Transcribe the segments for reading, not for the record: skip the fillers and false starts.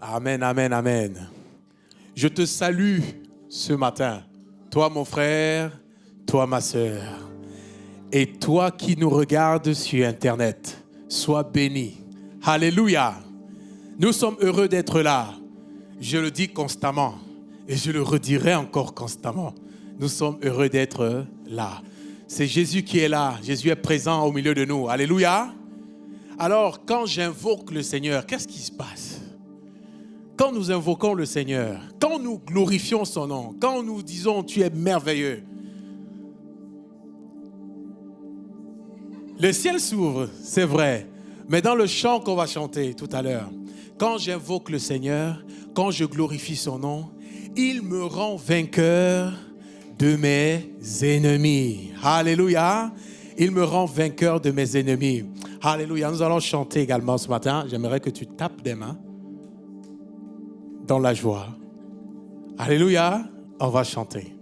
Amen, amen, amen. Je te salue ce matin, toi mon frère, toi ma sœur, et toi qui nous regardes sur Internet, sois béni. Alléluia. Nous sommes heureux d'être là. Je le dis constamment et je le redirai encore constamment. Nous sommes heureux d'être là. C'est Jésus qui est là. Jésus est présent au milieu de nous. Alléluia. Alors, quand j'invoque le Seigneur, qu'est-ce qui se passe? Quand nous invoquons le Seigneur, quand nous glorifions son nom, quand nous disons « Tu es merveilleux », le ciel s'ouvre, c'est vrai, mais dans le chant qu'on va chanter tout à l'heure, quand j'invoque le Seigneur, quand je glorifie son nom, il me rend vainqueur de mes ennemis. Alléluia. Il me rend vainqueur de mes ennemis. Alléluia. Nous allons chanter également ce matin. J'aimerais que tu tapes des mains dans la joie. Alléluia. On va chanter.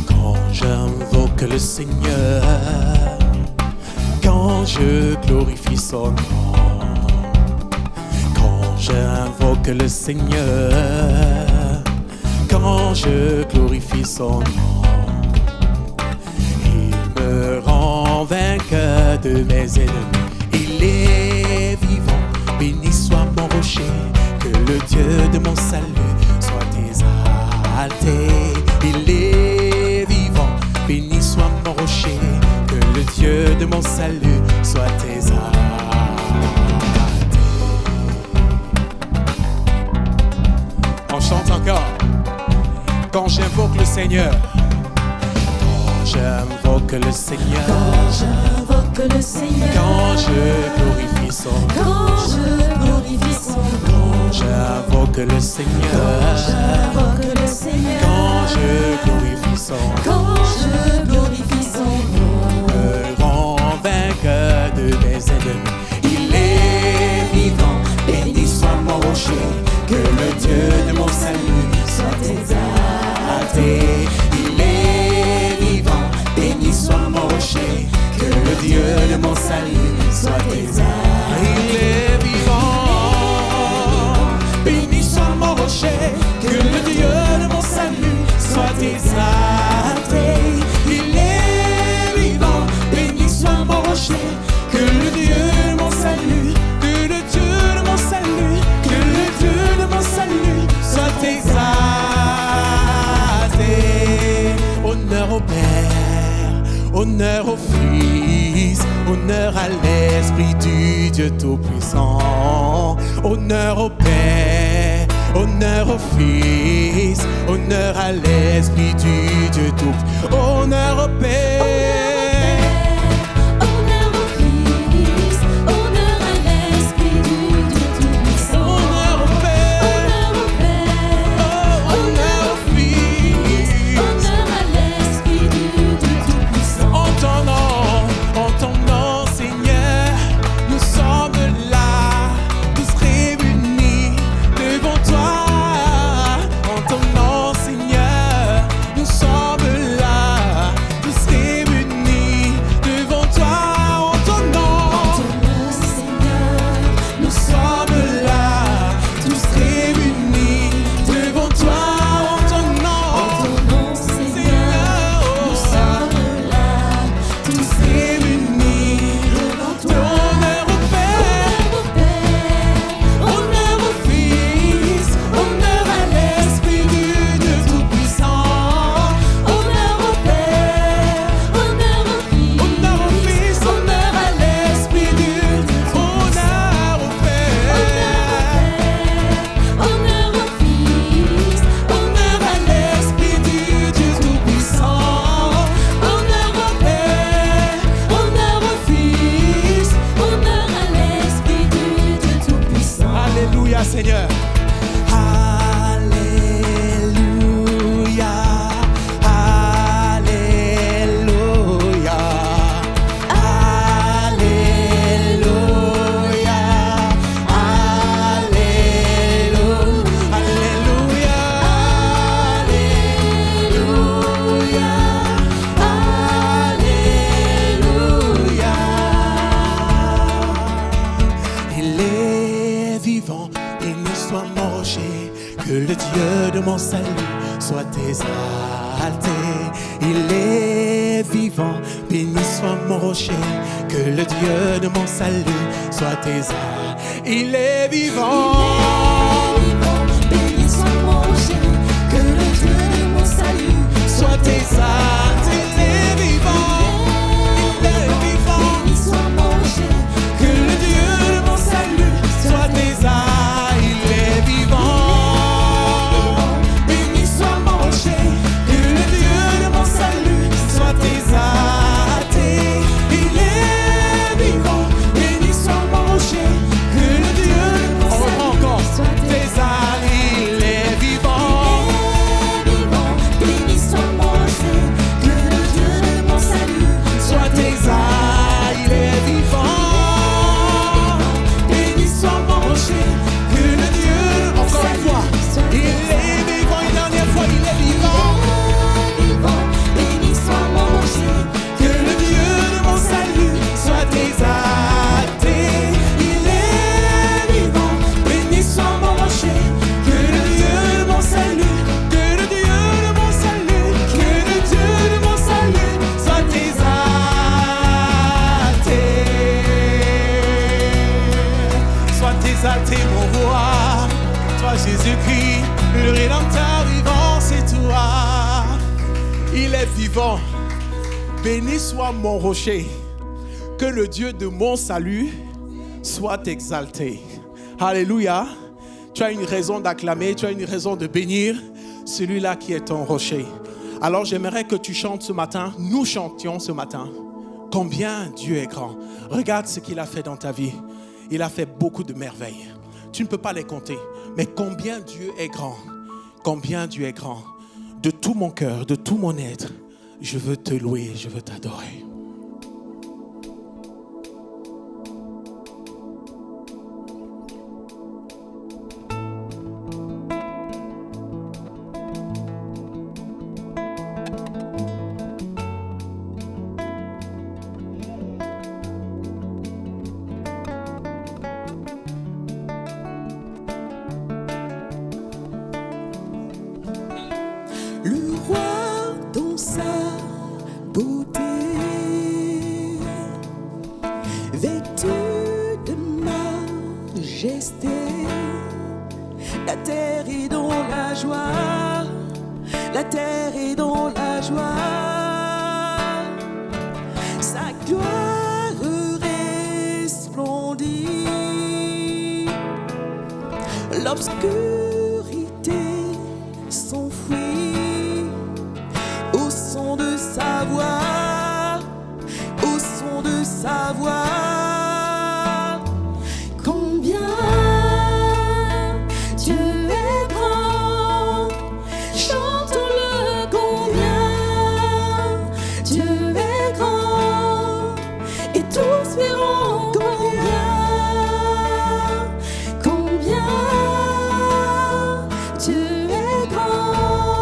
Quand j'invoque le Seigneur, quand je glorifie son nom, quand j'invoque le Seigneur, quand je glorifie son nom, il me rend vainqueur de mes ennemis. Il est vivant, béni soit mon rocher, que le Dieu de mon salut soit exalté. Il est vivant, béni soit mon rocher, que le Dieu de mon salut soit exalté. On chante encore. Quand j'invoque le Seigneur, quand j'invoque le Seigneur, quand j'invoque le Seigneur, quand je glorifie son nom, quand je glorifie son nom, quand j'invoque le Seigneur, quand j'invoque le Seigneur, quand je glorifie son nom, quand je glorifie son nom, me rend vainqueur de mes ennemis. il est vivant, béni soit mon rocher, que le Dieu de mon salut soit exalté. Il est vivant, béni soit mon rocher, que le Dieu de mon salut soit exalté. Il est vivant, béni soit mon rocher, que le Dieu de mon salut soit exalté. Il est vivant, béni soit mon rocher, que le Dieu de mon salut, que le Dieu de mon salut, que le Dieu de mon salut soit exalté. Honneur au Père, honneur au Fils, honneur à l'Esprit du Dieu Tout-Puissant. Honneur au Père, honneur au Fils, honneur à l'Esprit du Dieu Tout-Puissant. Honneur au Père. Honneur au Fils, honneur à l'Esprit du Dieu Tout-Puissant. Honneur au Père, Honneur au Père, honneur au Fils, honneur à l'Esprit du Dieu Tout-Puissant. en ton nom, Seigneur, nous sommes là, tous réunis devant toi. En ton nom, Seigneur, nous sommes là, tous réunis devant toi. En ton nom, Seigneur, nous sommes là, tous réunis devant toi. En ton nom, Seigneur, nous sommes là, tous réunis devant toi. Honneur au Père, honneur au Fils, honneur à l'Esprit du Dieu Tout-Puissant. honneur au Père, honneur au Fils, Honneur au Fils, honneur à l'Esprit du honneur au Père, honneur au Fils, honneur à l'Esprit du Dieu Tout-Puissant. Honneur au Père, honneur au Fils. honneur à l'Esprit du Dieu Tout-Puissant. Alléluia, Seigneur. Alléluia. Alléluia. Alléluia. Alléluia. Alléluia. que le Dieu de mon salut soit exalté. Il est vivant, béni soit mon rocher, que le Dieu de mon salut soit exalté. Il est vivant, béni soit mon rocher, que le Dieu de mon salut soit exalté. Il est vivant, béni soit mon rocher, que le Dieu de mon salut soit exalté. Il est vivant, béni soit mon rocher, que le Dieu de mon salut soit exalté. Il est vivant, béni soit mon rocher, que le Dieu de mon salut soit exalté. Il est vivant, béni soit mon rocher, que le Dieu de mon salut soit exalté. Il est vivant, béni soit mon rocher, que le Dieu, encore une fois, il est vivant, une dernière fois, il est vivant, béni soit mon rocher, que le Dieu de mon salut soit exalté. Il est vivant, béni soit mon rocher, que le Dieu de mon salut, que le Dieu de mon salut, que le Dieu de mon salut soit exalté. Soit exalté mon roi, toi Jésus-Christ, le Rédempteur vivant, c'est toi. Il est vivant, béni soit mon rocher, que le Dieu de mon salut soit exalté. Alléluia. Tu as une raison d'acclamer, tu as une raison de bénir celui-là qui est ton rocher. Alors j'aimerais que tu chantes ce matin, nous chantions ce matin, combien Dieu est grand. Regarde ce qu'il a fait dans ta vie. Il a fait beaucoup de merveilles. Tu ne peux pas les compter. Mais combien Dieu est grand. Combien Dieu est grand. De tout mon cœur, de tout mon être, je veux te louer, je veux t'adorer. le roi dans sa beauté, vêtu de majesté, la terre est dans la joie, la terre est dans la joie, sa gloire resplendit, l'obscurité s'enfuit au son de sa voix, au son de sa voix. Combien Dieu est grand, chantons-le. Combien Dieu est grand, et tous verront combien Dieu est grand.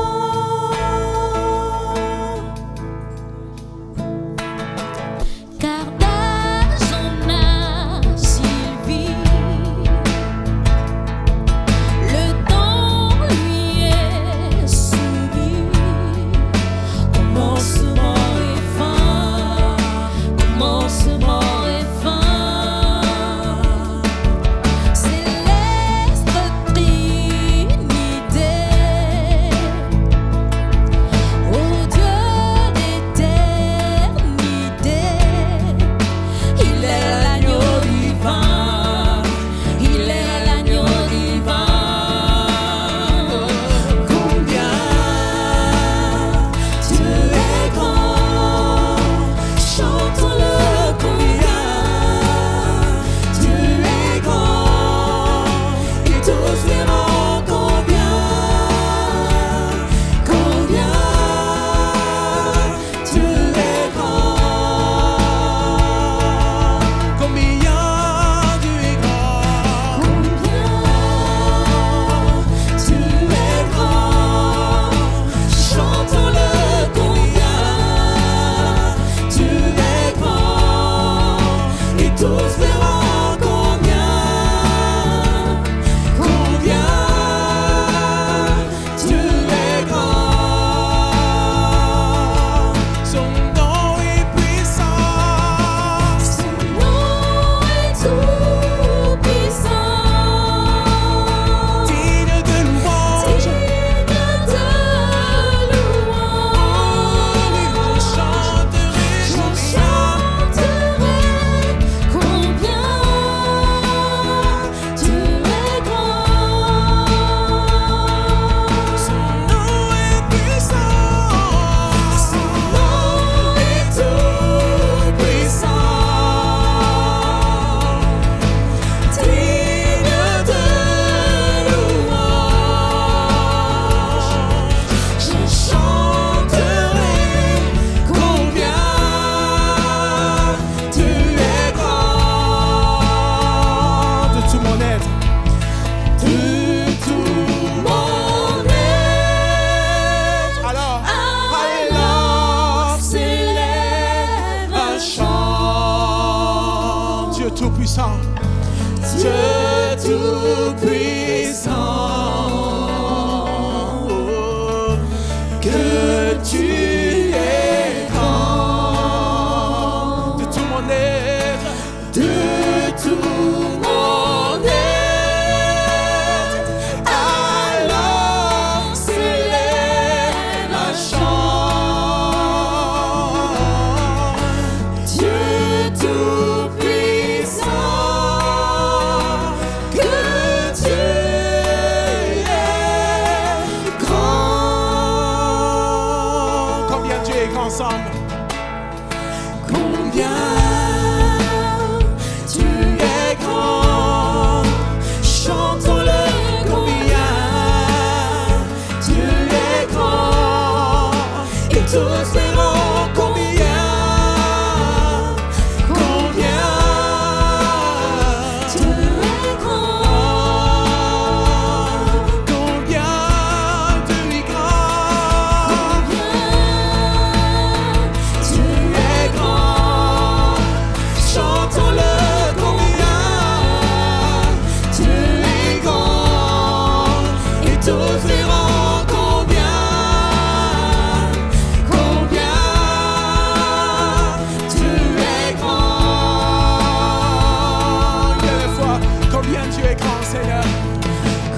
grand, Seigneur.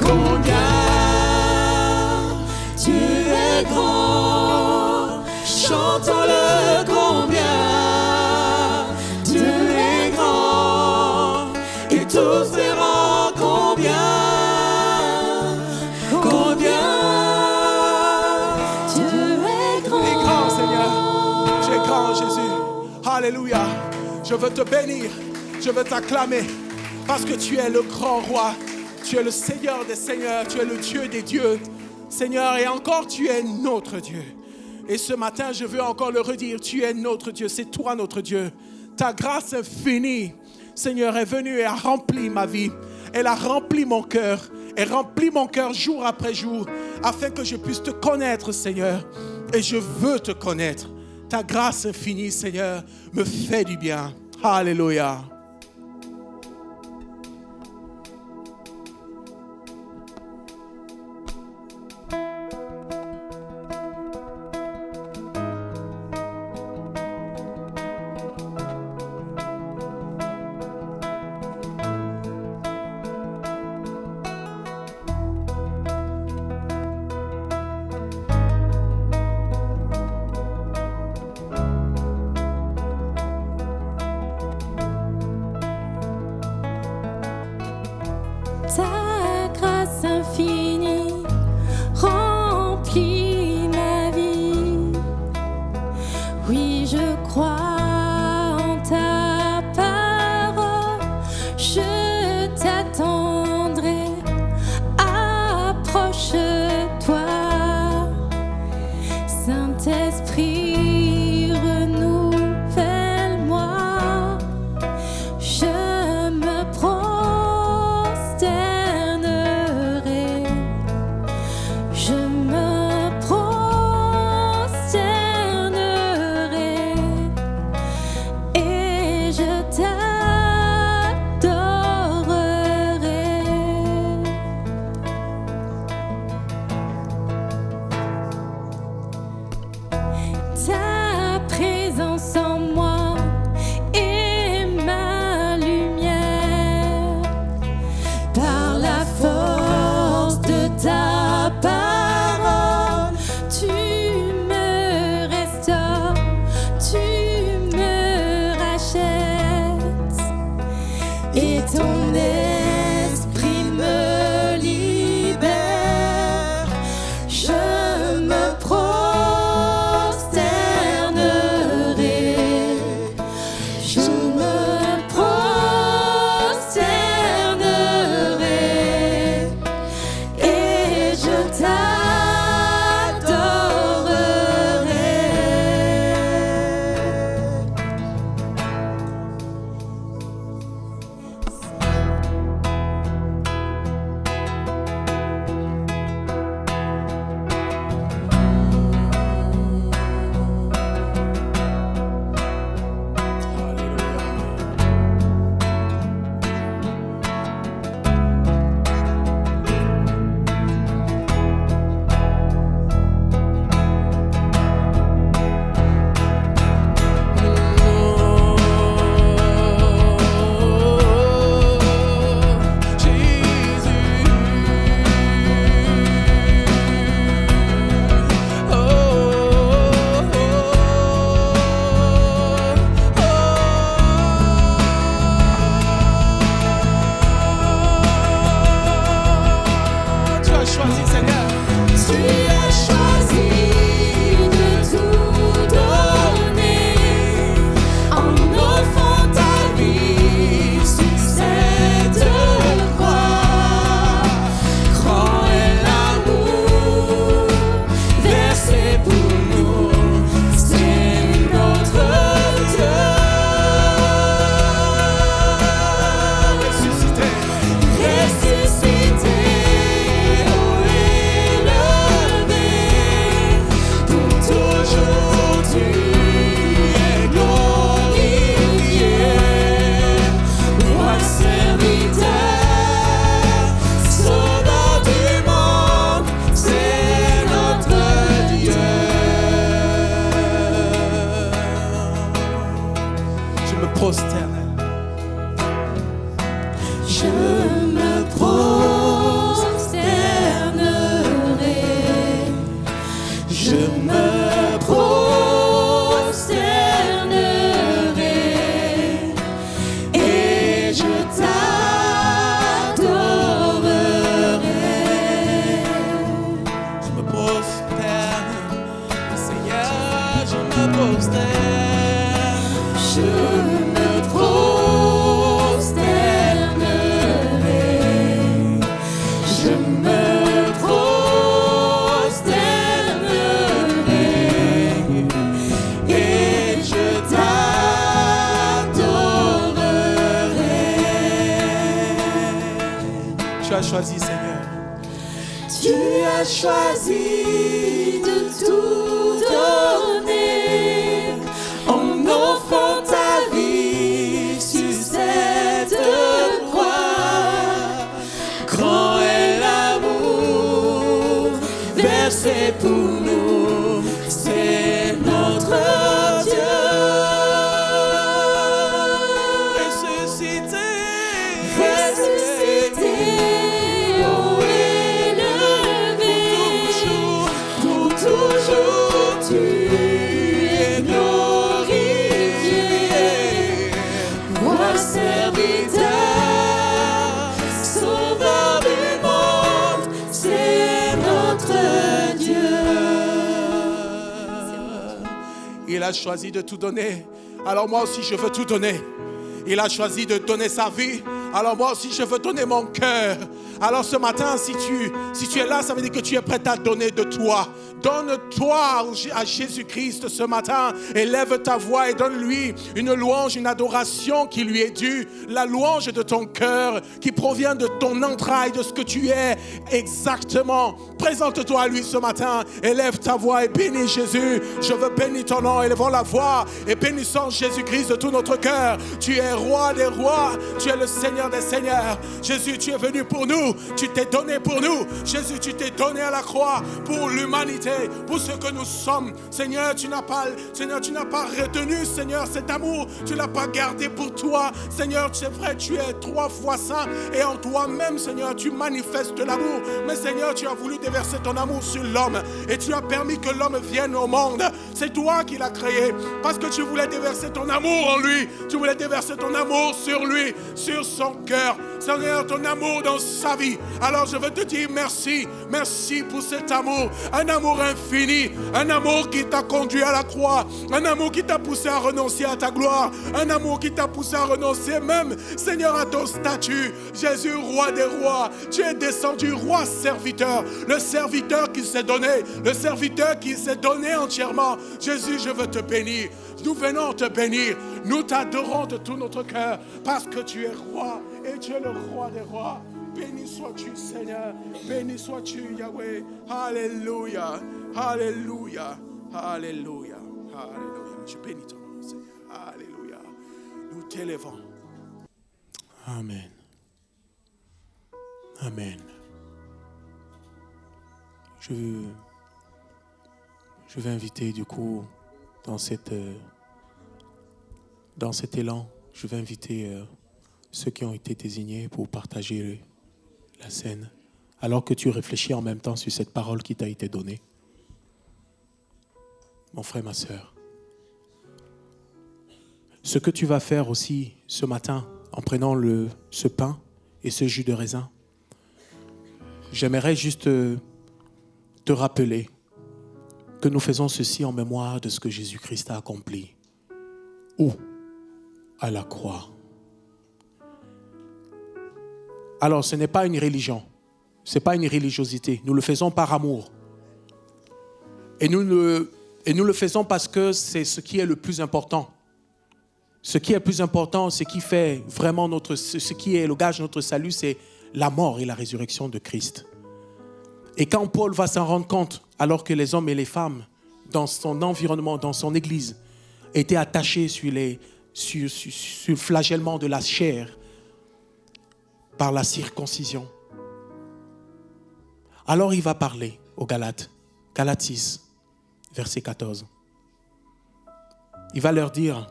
Combien tu es grand, chantons-le combien tu es grand, et tous verront combien tu es grand. Tu es grand, Seigneur. Tu es grand, Jésus. Alléluia. Je veux te bénir, je veux t'acclamer, parce que tu es le grand roi, tu es le Seigneur des seigneurs, tu es le Dieu des dieux, Seigneur, et encore tu es notre Dieu. Et ce matin, je veux encore le redire, tu es notre Dieu, c'est toi notre Dieu. Ta grâce infinie, Seigneur, est venue et a rempli ma vie, elle a rempli mon cœur, elle remplit mon cœur jour après jour, afin que je puisse te connaître, Seigneur, et je veux te connaître. Ta grâce infinie, Seigneur, me fait du bien. Alléluia. Ta grâce infinie remplit ma vie. Oui, je crois en ta parole, je t'attendrai. Approche-toi, Saint-Esprit, renouvelle-moi. Je me prosternerai, je me prosternerai et je t'adorerai. Ta présence en moi est ma lumière. Par la force de ta parole, tu me restaures, tu me rachètes, et ton esprit me libère. Je me prosternerai, je me prosternerai et je t'adorerai. Tu as choisi, Seigneur. Tu as choisi de tout donner en offrant ta vie sur cette croix. Grand est l'amour versé pour nous, c'est notre Dieu. Ressuscité, oh choisi, Seigneur. Tu as choisi de tout donner en offrant ta vie sur cette croix. Grand est l'amour versé pour nous, c'est notre Dieu. Ressuscité, Ressuscité, haut élevé, pour toujours tu es glorifié. Roi serviteur, sauveur du monde, c'est notre Dieu. Il a choisi de tout donner. Alors moi aussi, je veux tout donner. Il a choisi de donner sa vie. Alors moi aussi, je veux donner mon cœur. Alors ce matin, si tu es là, ça veut dire que tu es prêt à donner de toi. Donne-toi à Jésus-Christ ce matin. Élève ta voix et donne-lui une louange, une adoration qui lui est due. La louange de ton cœur qui provient de ton entraille, de ce que tu es exactement. Présente-toi à lui ce matin. Élève ta voix et bénis Jésus. Je veux bénir ton nom. Élevons la voix et bénissons Jésus-Christ de tout notre cœur. Tu es roi des rois. Tu es le Seigneur des seigneurs. Jésus, tu es venu pour nous. Tu t'es donné pour nous. Jésus, tu t'es donné à la croix pour l'humanité, pour ce que nous sommes. Seigneur, tu n'as pas retenu, Seigneur, cet amour. Tu ne l'as pas gardé pour toi. Seigneur, c'est vrai, tu es 3 fois saint et en toi-même, Seigneur, tu manifestes l'amour. Mais Seigneur, tu as voulu déverser ton amour sur l'homme et tu as permis que l'homme vienne au monde. C'est toi qui l'as créé parce que tu voulais déverser ton amour en lui. Tu voulais déverser ton amour sur lui, sur son cœur. Seigneur, ton amour dans sa vie. Alors je veux te dire merci. Merci pour cet amour. Un amour infini. Un amour qui t'a conduit à la croix. Un amour qui t'a poussé à renoncer à ta gloire. Un amour qui t'a poussé à renoncer même, Seigneur, à ton statut. Jésus, roi des rois. Tu es descendu, roi serviteur. Le serviteur qui s'est donné. Le serviteur qui s'est donné entièrement. Jésus, je veux te bénir. Nous venons te bénir. Nous t'adorons de tout notre cœur parce que tu es roi et tu es le roi des rois. Béni sois-tu, Seigneur. Béni sois-tu, Yahweh. Alléluia. Alléluia. Alléluia. Alléluia. Je bénis ton nom, Seigneur. Alléluia. Nous t'élevons. Amen. Amen. Je vais inviter du coup dans cet élan, je vais inviter ceux qui ont été désignés pour partager la scène, alors que tu réfléchis en même temps sur cette parole qui t'a été donnée. Mon frère, ma sœur, ce que tu vas faire aussi ce matin en prenant ce pain et ce jus de raisin, j'aimerais juste te rappeler que nous faisons ceci en mémoire de ce que Jésus-Christ a accompli. Où? À la croix. Alors, ce n'est pas une religion. Ce n'est pas une religiosité. Nous le faisons par amour. Et nous le faisons parce que c'est ce qui est le plus important. Ce qui est le plus important, ce qui fait vraiment ce qui est le gage de notre salut, c'est la mort et la résurrection de Christ. Et quand Paul va s'en rendre compte, alors que les hommes et les femmes, dans son environnement, dans son église, étaient attachés sur le flagellement de la chair par la circoncision, alors il va parler aux Galates, Galates 6, verset 14. Il va leur dire: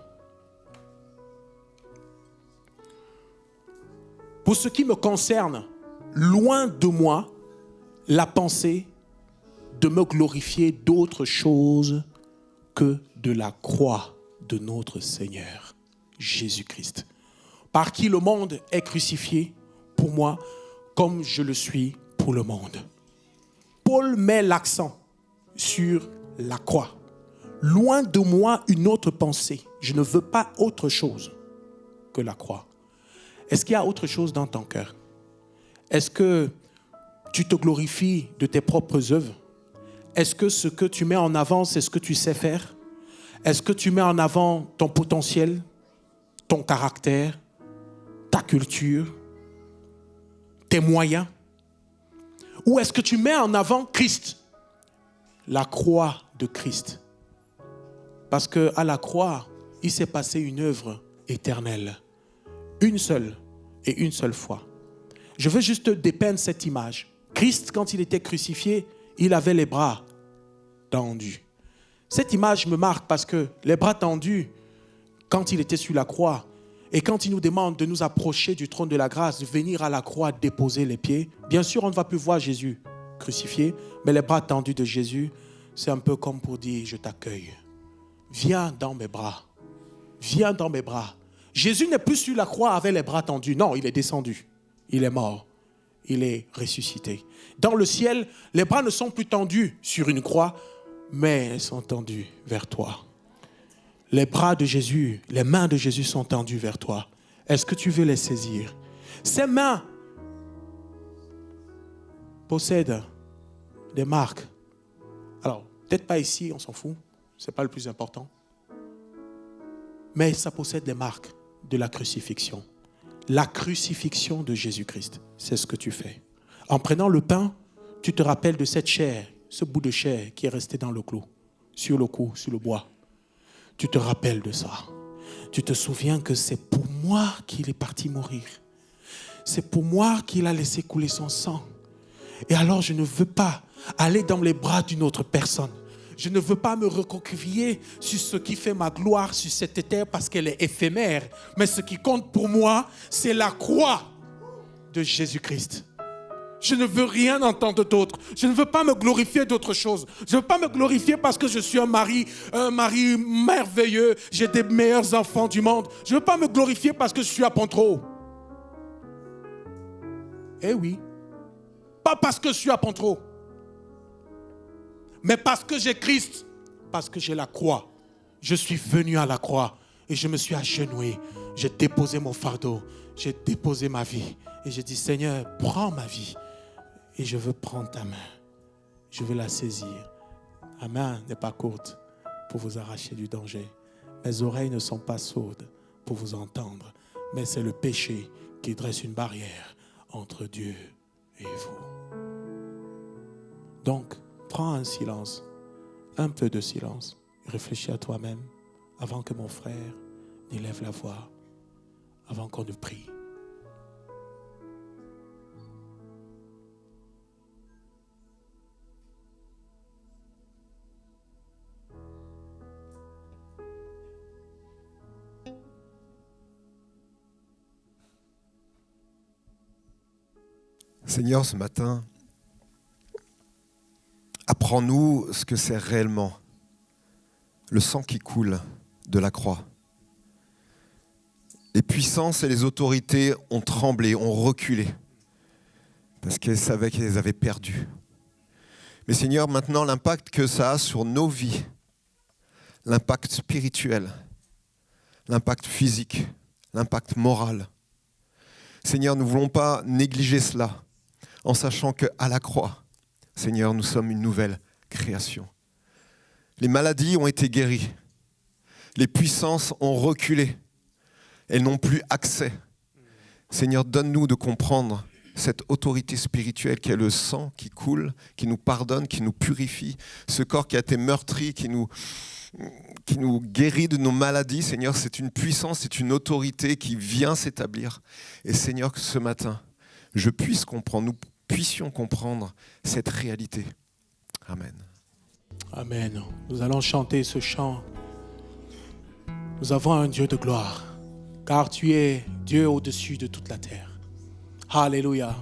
pour ce qui me concerne, loin de moi la pensée de me glorifier d'autre chose que de la croix de notre Seigneur Jésus-Christ, par qui le monde est crucifié pour moi comme je le suis pour le monde. Paul met l'accent sur la croix. Loin de moi une autre pensée. Je ne veux pas autre chose que la croix. Est-ce qu'il y a autre chose dans ton cœur? Est-ce que tu te glorifies de tes propres œuvres? Est-ce que ce que tu mets en avant, c'est ce que tu sais faire? Est-ce que tu mets en avant ton potentiel, ton caractère, ta culture, tes moyens? Où est-ce que tu mets en avant Christ? La croix de Christ. Parce qu'à la croix, il s'est passé une œuvre éternelle. Une seule et une seule fois. Je veux juste dépeindre cette image. Christ, quand il était crucifié, il avait les bras tendus. Cette image me marque parce que les bras tendus, quand il était sur la croix, et quand il nous demande de nous approcher du trône de la grâce, de venir à la croix déposer les pieds, bien sûr, on ne va plus voir Jésus crucifié, mais les bras tendus de Jésus, c'est un peu comme pour dire, je t'accueille. Viens dans mes bras. Viens dans mes bras. Jésus n'est plus sur la croix avec les bras tendus. Non, il est descendu. Il est mort. Il est ressuscité. Dans le ciel, les bras ne sont plus tendus sur une croix, mais ils sont tendus vers toi. Les bras de Jésus, les mains de Jésus sont tendues vers toi. Est-ce que tu veux les saisir? Ces mains possèdent des marques. Alors, peut-être pas ici, on s'en fout. Ce n'est pas le plus important. Mais ça possède des marques de la crucifixion. La crucifixion de Jésus-Christ, c'est ce que tu fais. En prenant le pain, tu te rappelles de cette chair, ce bout de chair qui est resté dans le clou, sur le cou, sur le bois. Tu te rappelles de ça. Tu te souviens que c'est pour moi qu'il est parti mourir. C'est pour moi qu'il a laissé couler son sang. Et alors je ne veux pas aller dans les bras d'une autre personne. Je ne veux pas me recroqueviller sur ce qui fait ma gloire sur cette terre parce qu'elle est éphémère. Mais ce qui compte pour moi, c'est la croix de Jésus-Christ. Je ne veux rien entendre d'autre. Je ne veux pas me glorifier d'autre chose. Je ne veux pas me glorifier parce que je suis un mari merveilleux. J'ai des meilleurs enfants du monde. Je ne veux pas me glorifier parce que je suis à Pontreau. Eh oui. Pas parce que je suis à Pontreau. Mais parce que j'ai Christ. Parce que j'ai la croix. Je suis venu à la croix. Et je me suis agenouillé. J'ai déposé mon fardeau. J'ai déposé ma vie. Et j'ai dit, Seigneur, prends ma vie. Et je veux prendre ta main. Je veux la saisir. Ma main n'est pas courte pour vous arracher du danger. Mes oreilles ne sont pas sourdes pour vous entendre. Mais c'est le péché qui dresse une barrière entre Dieu et vous. Donc, prends un silence, un peu de silence. Réfléchis à toi-même avant que mon frère n'élève la voix, avant qu'on ne prie. Seigneur, ce matin, apprends-nous ce que c'est réellement le sang qui coule de la croix. Les puissances et les autorités ont tremblé, ont reculé, parce qu'elles savaient qu'elles avaient perdu. Mais Seigneur, maintenant, l'impact que ça a sur nos vies, l'impact spirituel, l'impact physique, l'impact moral, Seigneur, nous ne voulons pas négliger cela, en sachant qu'à la croix, Seigneur, nous sommes une nouvelle création. Les maladies ont été guéries. Les puissances ont reculé. Elles n'ont plus accès. Seigneur, donne-nous de comprendre cette autorité spirituelle qui est le sang qui coule, qui nous pardonne, qui nous purifie. Ce corps qui a été meurtri, qui nous guérit de nos maladies. Seigneur, c'est une puissance, c'est une autorité qui vient s'établir. Et Seigneur, que ce matin, je puisse comprendre, nous puissions comprendre cette réalité. Amen. Amen. Nous allons chanter ce chant. Nous avons un Dieu de gloire, car tu es Dieu au-dessus de toute la terre. Alléluia.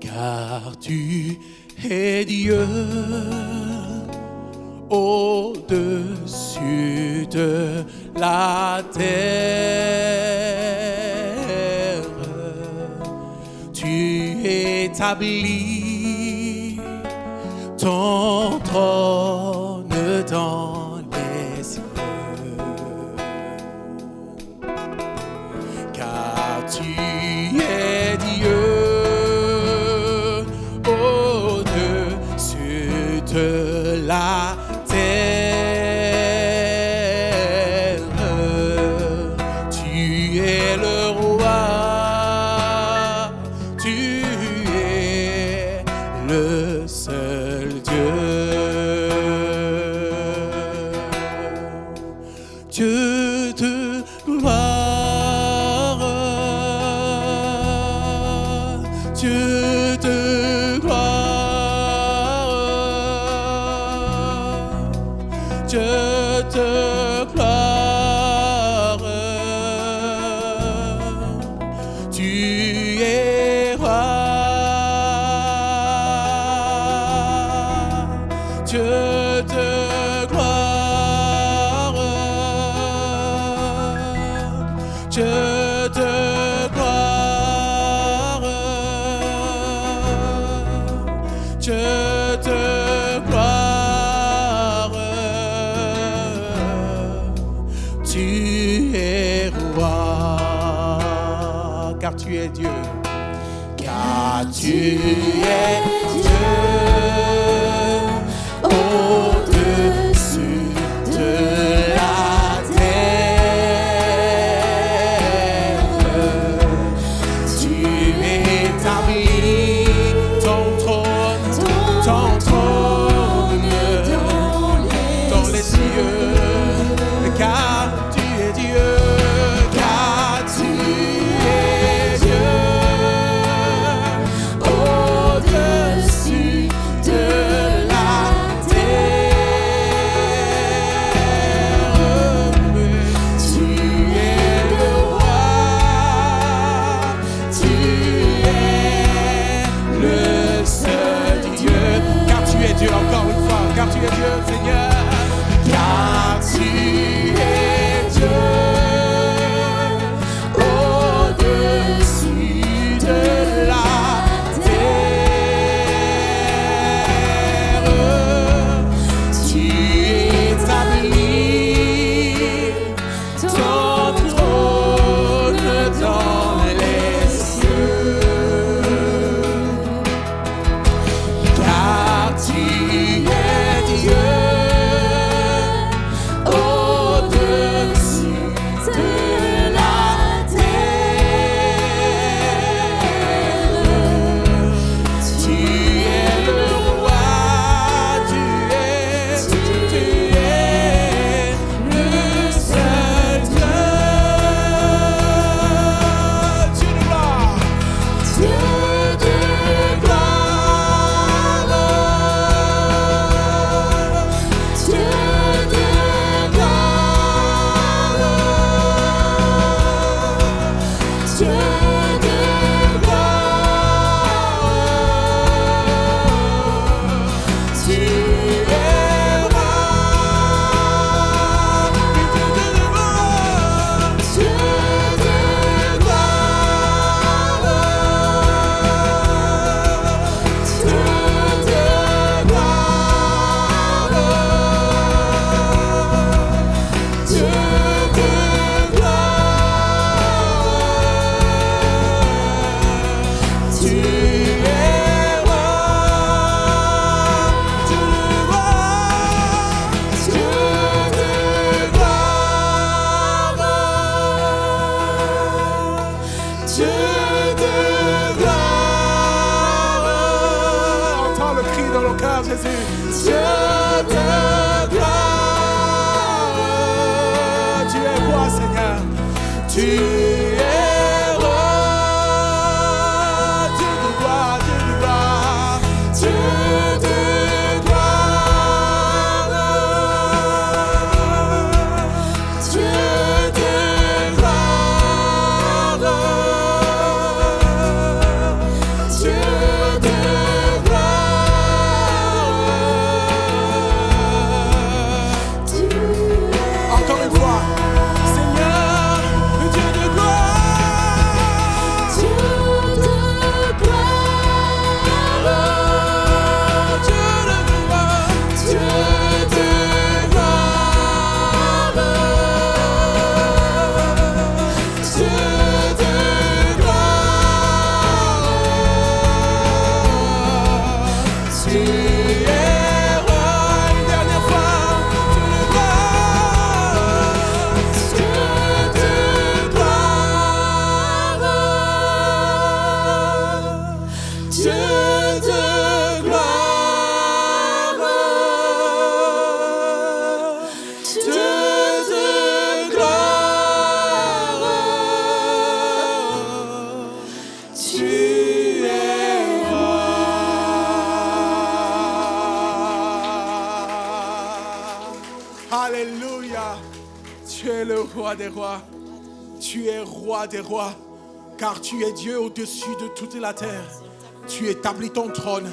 Car tu es Dieu au-dessus de la terre. Tu établis ton trône dans les cieux. Car tu Tu es roi. Dieu de gloire. Dieu de gloire. Dieu de gloire. Tu es roi. Car tu es Dieu. Car tu es Dieu. Au-dessus de la terre, tu établis ton trône dans les cieux, car tu es Dieu, car tu es Dieu. Au-dessus de la Dieu, encore une fois, car tu es Dieu, Seigneur, car tu es Dieu, au-dessus de la terre, tu établis ton trône dans les cieux. Car tu es Dieu, au-dessus de la terre. Tu es le roi, tu es le seul Dieu. Dieu de gloire. Dieu de gloire. Dieu de gloire. Tu es roi. Dieu de gloire. Dieu de gloire. Dieu de gloire. Tu es roi. Dieu de gloire. Dieu de gloire. Dieu de gloire. Entends le cri dans le cœur, Jésus. Dieu de gloire. Tu es roi, Seigneur. Tu es roi. Dieu de gloire, Dieu de gloire. Dieu de gloire. Dieu de gloire. Dieu de gloire. Encore une fois, Seigneur, le Dieu de gloire. Dieu de gloire. Dieu de gloire. Dieu de gloire. Dieu de gloire. Tu es roi. Une dernière fois. Dieu de gloire. Dieu de gloire. Dieu de gloire. Tu es roi. Alléluia. Tu es le roi des rois. Tu es roi des rois. car tu es Dieu au-dessus de toute la terre. Tu établis ton trône.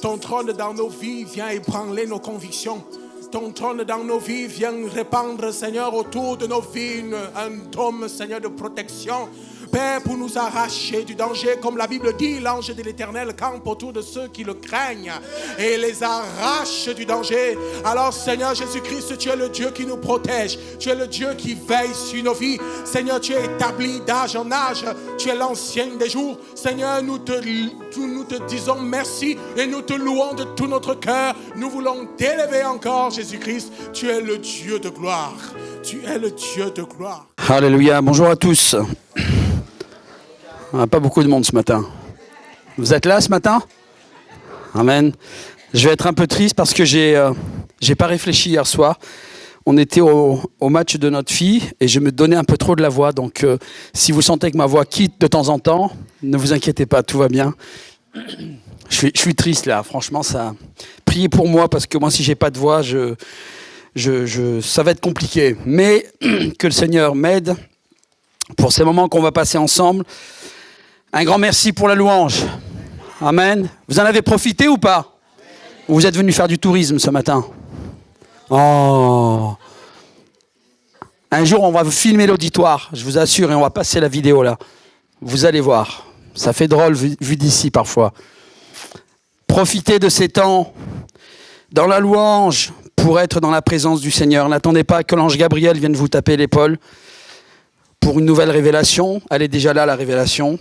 Ton trône dans nos vies vient ébranler nos convictions. Ton trône dans nos vies vient répandre, Seigneur, autour de nos vies un dôme, Seigneur, de protection. Père, pour nous arracher du danger, comme la Bible dit, l'ange de l'Éternel campe autour de ceux qui le craignent et les arrache du danger. Alors, Seigneur Jésus-Christ, tu es le Dieu qui nous protège. Tu es le Dieu qui veille sur nos vies. Seigneur, tu es établi d'âge en âge. Tu es l'ancien des jours. Seigneur, nous te disons merci et nous te louons de tout notre cœur. Nous voulons t'élever encore, Jésus-Christ. Tu es le Dieu de gloire. Tu es le Dieu de gloire. Alléluia. Bonjour à tous. On n'a pas beaucoup de monde ce matin. Vous êtes là ce matin? Amen. Je vais être un peu triste parce que j'ai pas réfléchi hier soir. On était au match de notre fille et je me donnais un peu trop de la voix. Donc si vous sentez que ma voix quitte de temps en temps, ne vous inquiétez pas, tout va bien. Je suis triste là, franchement. Ça. Priez pour moi parce que moi si j'ai pas de voix, ça va être compliqué. Mais que le Seigneur m'aide pour ces moments qu'on va passer ensemble. Un grand merci pour la louange. Amen. Vous en avez profité ou pas? Ou vous êtes venus faire du tourisme ce matin? Oh. Un jour, on va vous filmer l'auditoire, je vous assure, et on va passer la vidéo là. Vous allez voir. Ça fait drôle vu d'ici parfois. Profitez de ces temps dans la louange pour être dans la présence du Seigneur. N'attendez pas que l'ange Gabriel vienne vous taper l'épaule pour une nouvelle révélation. Elle est déjà là, la révélation.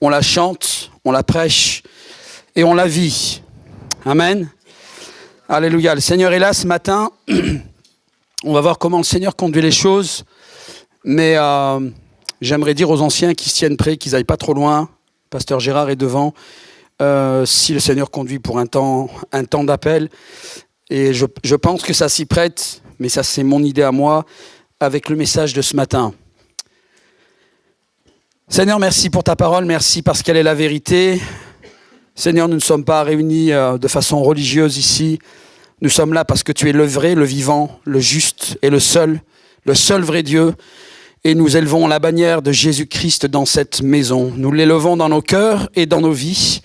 On la chante, on la prêche et on la vit. Amen. Alléluia. Le Seigneur est là ce matin. On va voir comment le Seigneur conduit les choses. Mais j'aimerais dire aux anciens qui se tiennent prêts, qu'ils n'aillent pas trop loin. Pasteur Gérard est devant. Si le Seigneur conduit pour un temps d'appel. Et je pense que ça s'y prête, mais ça c'est mon idée à moi, avec le message de ce matin. Seigneur, merci pour ta parole, merci parce qu'elle est la vérité. Seigneur, nous ne sommes pas réunis de façon religieuse ici. Nous sommes là parce que tu es le vrai, le vivant, le juste et le seul vrai Dieu. Et nous élevons la bannière de Jésus-Christ dans cette maison. Nous l'élevons dans nos cœurs et dans nos vies.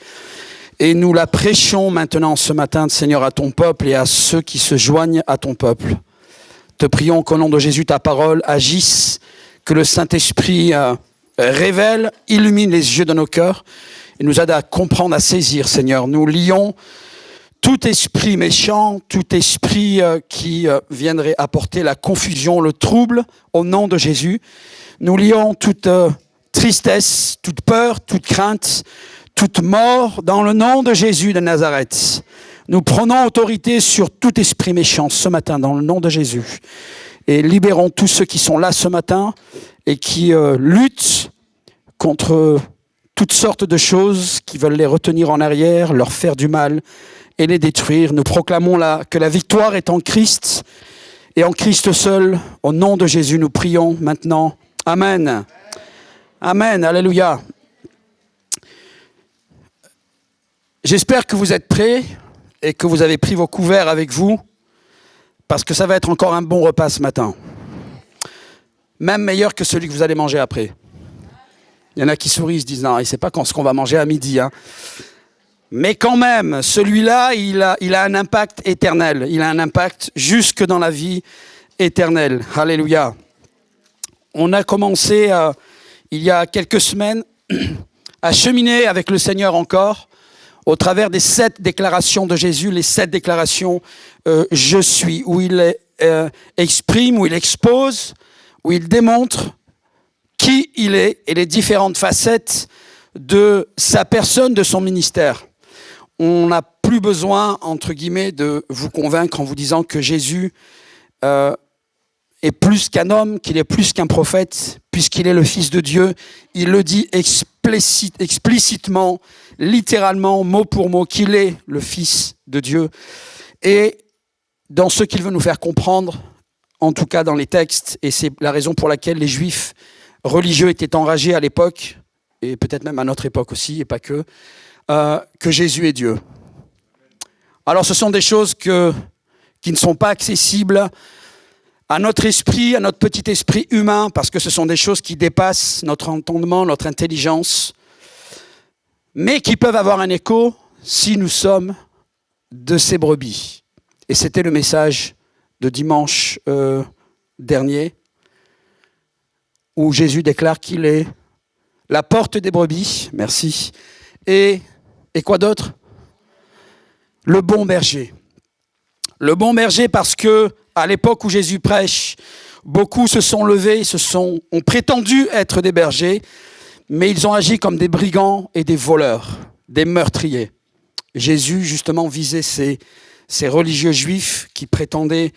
Et nous la prêchons maintenant ce matin, Seigneur, à ton peuple et à ceux qui se joignent à ton peuple. Te prions qu'au nom de Jésus, ta parole agisse, que le Saint-Esprit révèle, illumine les yeux de nos cœurs et nous aide à comprendre, à saisir, Seigneur. Nous lions tout esprit méchant, tout esprit qui viendrait apporter la confusion, le trouble, au nom de Jésus. Nous lions toute tristesse, toute peur, toute crainte, toute mort dans le nom de Jésus de Nazareth. Nous prenons autorité sur tout esprit méchant ce matin dans le nom de Jésus. Et libérons tous ceux qui sont là ce matin et qui luttent contre toutes sortes de choses qui veulent les retenir en arrière, leur faire du mal et les détruire. Nous proclamons que la victoire est en Christ et en Christ seul. Au nom de Jésus, nous prions maintenant. Amen. Amen. Alléluia. J'espère que vous êtes prêts et que vous avez pris vos couverts avec vous parce que ça va être encore un bon repas ce matin. Même meilleur que celui que vous allez manger après. Il y en a qui sourient, se disent non, il ne sait pas ce qu'on va manger à midi. Hein. Mais quand même, celui-là, il a un impact éternel. Il a un impact jusque dans la vie éternelle. Alléluia. On a commencé il y a quelques semaines à cheminer avec le Seigneur encore au travers des 7 déclarations de Jésus, les 7 déclarations je suis, où il exprime, où il expose, où il démontre qui il est et les différentes facettes de sa personne, de son ministère. On n'a plus besoin, entre guillemets, de vous convaincre en vous disant que Jésus est plus qu'un homme, qu'il est plus qu'un prophète, puisqu'il est le Fils de Dieu. Il le dit explicitement, littéralement, mot pour mot, qu'il est le Fils de Dieu. Et dans ce qu'il veut nous faire comprendre, en tout cas dans les textes, et c'est la raison pour laquelle les Juifs religieux étaient enragés à l'époque, et peut-être même à notre époque aussi, et pas que Jésus est Dieu. Alors ce sont des choses qui ne sont pas accessibles à notre esprit, à notre petit esprit humain, parce que ce sont des choses qui dépassent notre entendement, notre intelligence, mais qui peuvent avoir un écho si nous sommes de ces brebis. Et c'était le message de dimanche dernier, où Jésus déclare qu'il est la porte des brebis, merci, et quoi d'autre? Le bon berger. Le bon berger parce que, à l'époque où Jésus prêche, beaucoup se sont levés, ont prétendu être des bergers, mais ils ont agi comme des brigands et des voleurs, des meurtriers. Jésus, justement, visait ces religieux juifs qui prétendaient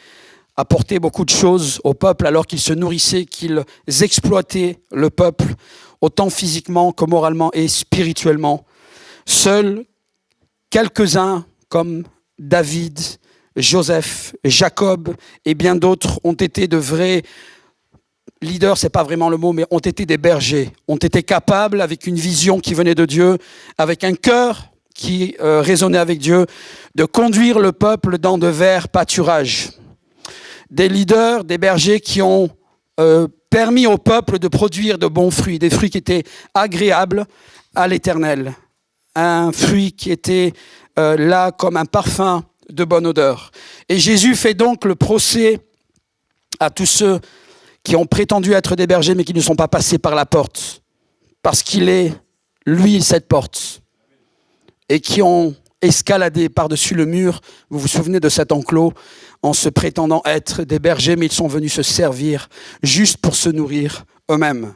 apporter beaucoup de choses au peuple alors qu'ils se nourrissaient, qu'ils exploitaient le peuple, autant physiquement que moralement et spirituellement. Seuls quelques-uns, comme David, Joseph, Jacob et bien d'autres, ont été de vrais leaders, c'est pas vraiment le mot, mais ont été des bergers, ont été capables, avec une vision qui venait de Dieu, avec un cœur qui résonnait avec Dieu, de conduire le peuple dans de verts pâturages. Des leaders, des bergers qui ont permis au peuple de produire de bons fruits, des fruits qui étaient agréables à l'Éternel. Un fruit qui était là comme un parfum de bonne odeur. Et Jésus fait donc le procès à tous ceux qui ont prétendu être des bergers mais qui ne sont pas passés par la porte, parce qu'il est, lui, cette porte, et qui ont escaladé par-dessus le mur, vous vous souvenez de cet enclos, en se prétendant être des bergers, mais ils sont venus se servir juste pour se nourrir eux-mêmes.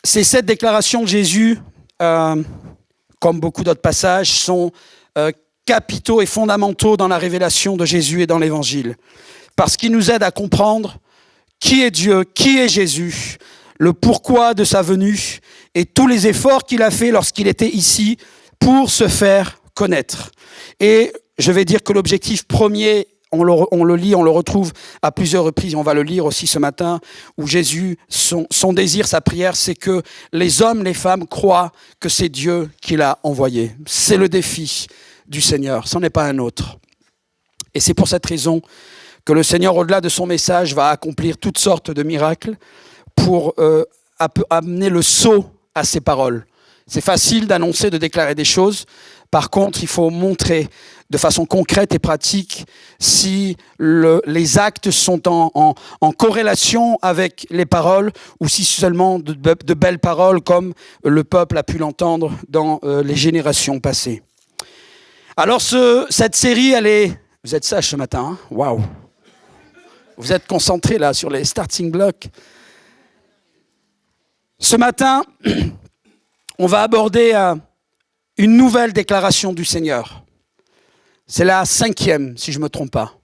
C'est cette déclaration de Jésus, comme beaucoup d'autres passages, sont capitaux et fondamentaux dans la révélation de Jésus et dans l'Évangile, parce qu'ils nous aident à comprendre qui est Dieu, qui est Jésus, le pourquoi de sa venue et tous les efforts qu'il a fait lorsqu'il était ici pour se faire connaître. Et je vais dire que l'objectif premier, on le lit, on le retrouve à plusieurs reprises, on va le lire aussi ce matin, où Jésus, son désir, sa prière, c'est que les hommes, les femmes croient que c'est Dieu qui l'a envoyé. C'est le défi du Seigneur, ce n'est pas un autre. Et c'est pour cette raison que le Seigneur, au-delà de son message, va accomplir toutes sortes de miracles pour amener le sceau à ses paroles. C'est facile d'annoncer, de déclarer des choses. Par contre, il faut montrer de façon concrète et pratique si les actes sont en corrélation avec les paroles ou si seulement de belles paroles comme le peuple a pu l'entendre dans les générations passées. Alors cette série, elle est... Vous êtes sages ce matin, hein? Waouh! Vous êtes concentrés là sur les starting blocks. Ce matin, on va aborder une nouvelle déclaration du Seigneur. C'est la 5e, si je ne me trompe pas.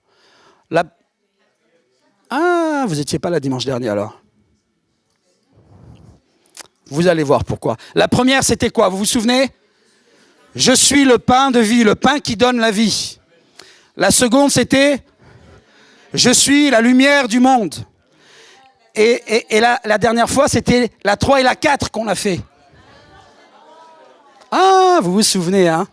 Ah, vous n'étiez pas là dimanche dernier alors. Vous allez voir pourquoi. La première, c'était quoi? Vous vous souvenez? Je suis le pain de vie, le pain qui donne la vie. La seconde, c'était je suis la lumière du monde. Et la dernière fois, c'était la 3 et la 4 qu'on a fait. Ah, vous vous souvenez, hein?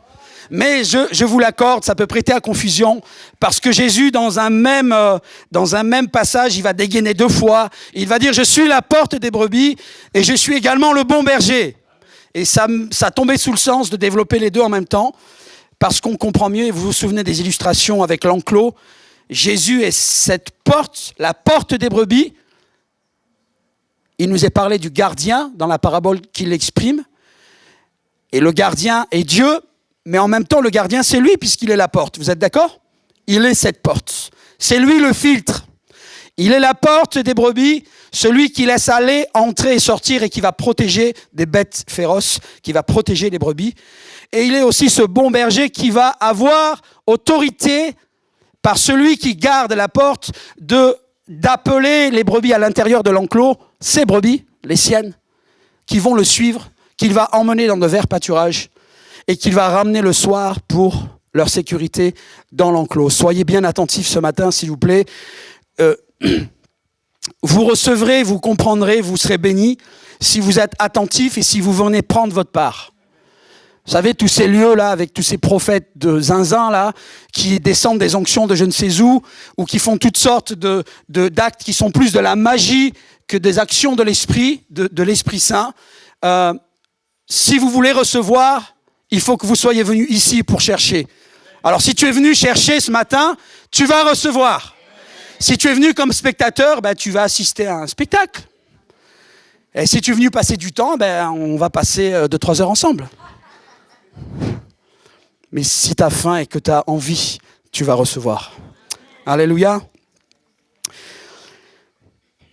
Mais je vous l'accorde, ça peut prêter à confusion, parce que Jésus, dans un même passage, il va dégainer 2 fois. Il va dire, je suis la porte des brebis, et je suis également le bon berger. Et ça tombait sous le sens de développer les deux en même temps, parce qu'on comprend mieux, et vous vous souvenez des illustrations avec l'enclos, Jésus est cette porte, la porte des brebis. Il nous est parlé du gardien dans la parabole qu'il exprime. Et le gardien est Dieu, mais en même temps, le gardien, c'est lui, puisqu'il est la porte. Vous êtes d'accord? Il est cette porte. C'est lui le filtre. Il est la porte des brebis, celui qui laisse aller, entrer et sortir et qui va protéger des bêtes féroces, qui va protéger les brebis. Et il est aussi ce bon berger qui va avoir autorité par celui qui garde la porte d'appeler les brebis à l'intérieur de l'enclos, ces brebis, les siennes, qui vont le suivre, qu'il va emmener dans de verts pâturages et qu'il va ramener le soir pour leur sécurité dans l'enclos. Soyez bien attentifs ce matin, s'il vous plaît. Vous recevrez, vous comprendrez, vous serez bénis si vous êtes attentifs et si vous venez prendre votre part. Vous savez, tous ces lieux-là, avec tous ces prophètes de zinzin, là, qui descendent des onctions de je ne sais où, ou qui font toutes sortes d'actes qui sont plus de la magie que des actions de l'Esprit, de l'Esprit Saint. Si vous voulez recevoir, il faut que vous soyez venus ici pour chercher. Alors, si tu es venu chercher ce matin, tu vas recevoir. Si tu es venu comme spectateur, tu vas assister à un spectacle. Et si tu es venu passer du temps, on va passer 2-3 heures ensemble. Mais si tu as faim et que tu as envie, tu vas recevoir. Alléluia.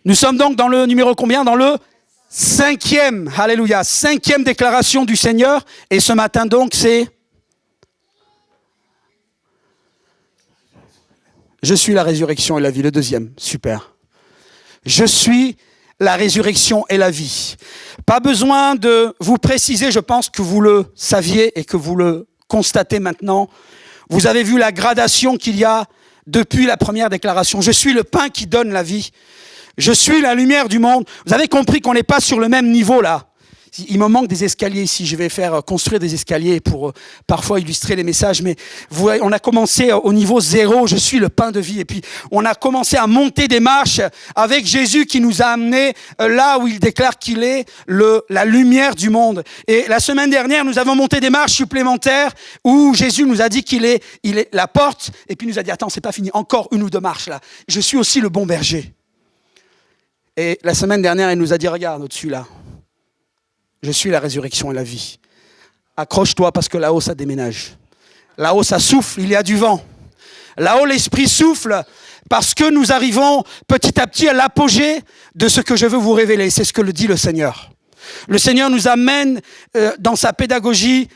Nous sommes donc dans le numéro combien? Dans le 5e. Alléluia. 5e déclaration du Seigneur. Et ce matin donc, c'est... Je suis la résurrection et la vie. Le 2e. Super. Je suis la résurrection et la vie. Pas besoin de vous préciser, je pense que vous le saviez et que vous le constatez maintenant. Vous avez vu la gradation qu'il y a depuis la première déclaration. Je suis le pain qui donne la vie. Je suis la lumière du monde. Vous avez compris qu'on n'est pas sur le même niveau là. Il me manque des escaliers ici. Je vais faire construire des escaliers pour parfois illustrer les messages. Mais vous voyez, on a commencé au niveau 0. Je suis le pain de vie. Et puis, on a commencé à monter des marches avec Jésus qui nous a amenés là où il déclare qu'il est la lumière du monde. Et la semaine dernière, nous avons monté des marches supplémentaires où Jésus nous a dit qu'il est la porte. Et puis, il nous a dit, attends, c'est pas fini. Encore 1 ou 2 marches là. Je suis aussi le bon berger. Et la semaine dernière, il nous a dit, regarde au-dessus là. Je suis la résurrection et la vie. Accroche-toi parce que là-haut, ça déménage. Là-haut, ça souffle, il y a du vent. Là-haut, l'Esprit souffle parce que nous arrivons petit à petit à l'apogée de ce que je veux vous révéler. C'est ce que le dit le Seigneur. Le Seigneur nous amène dans sa pédagogie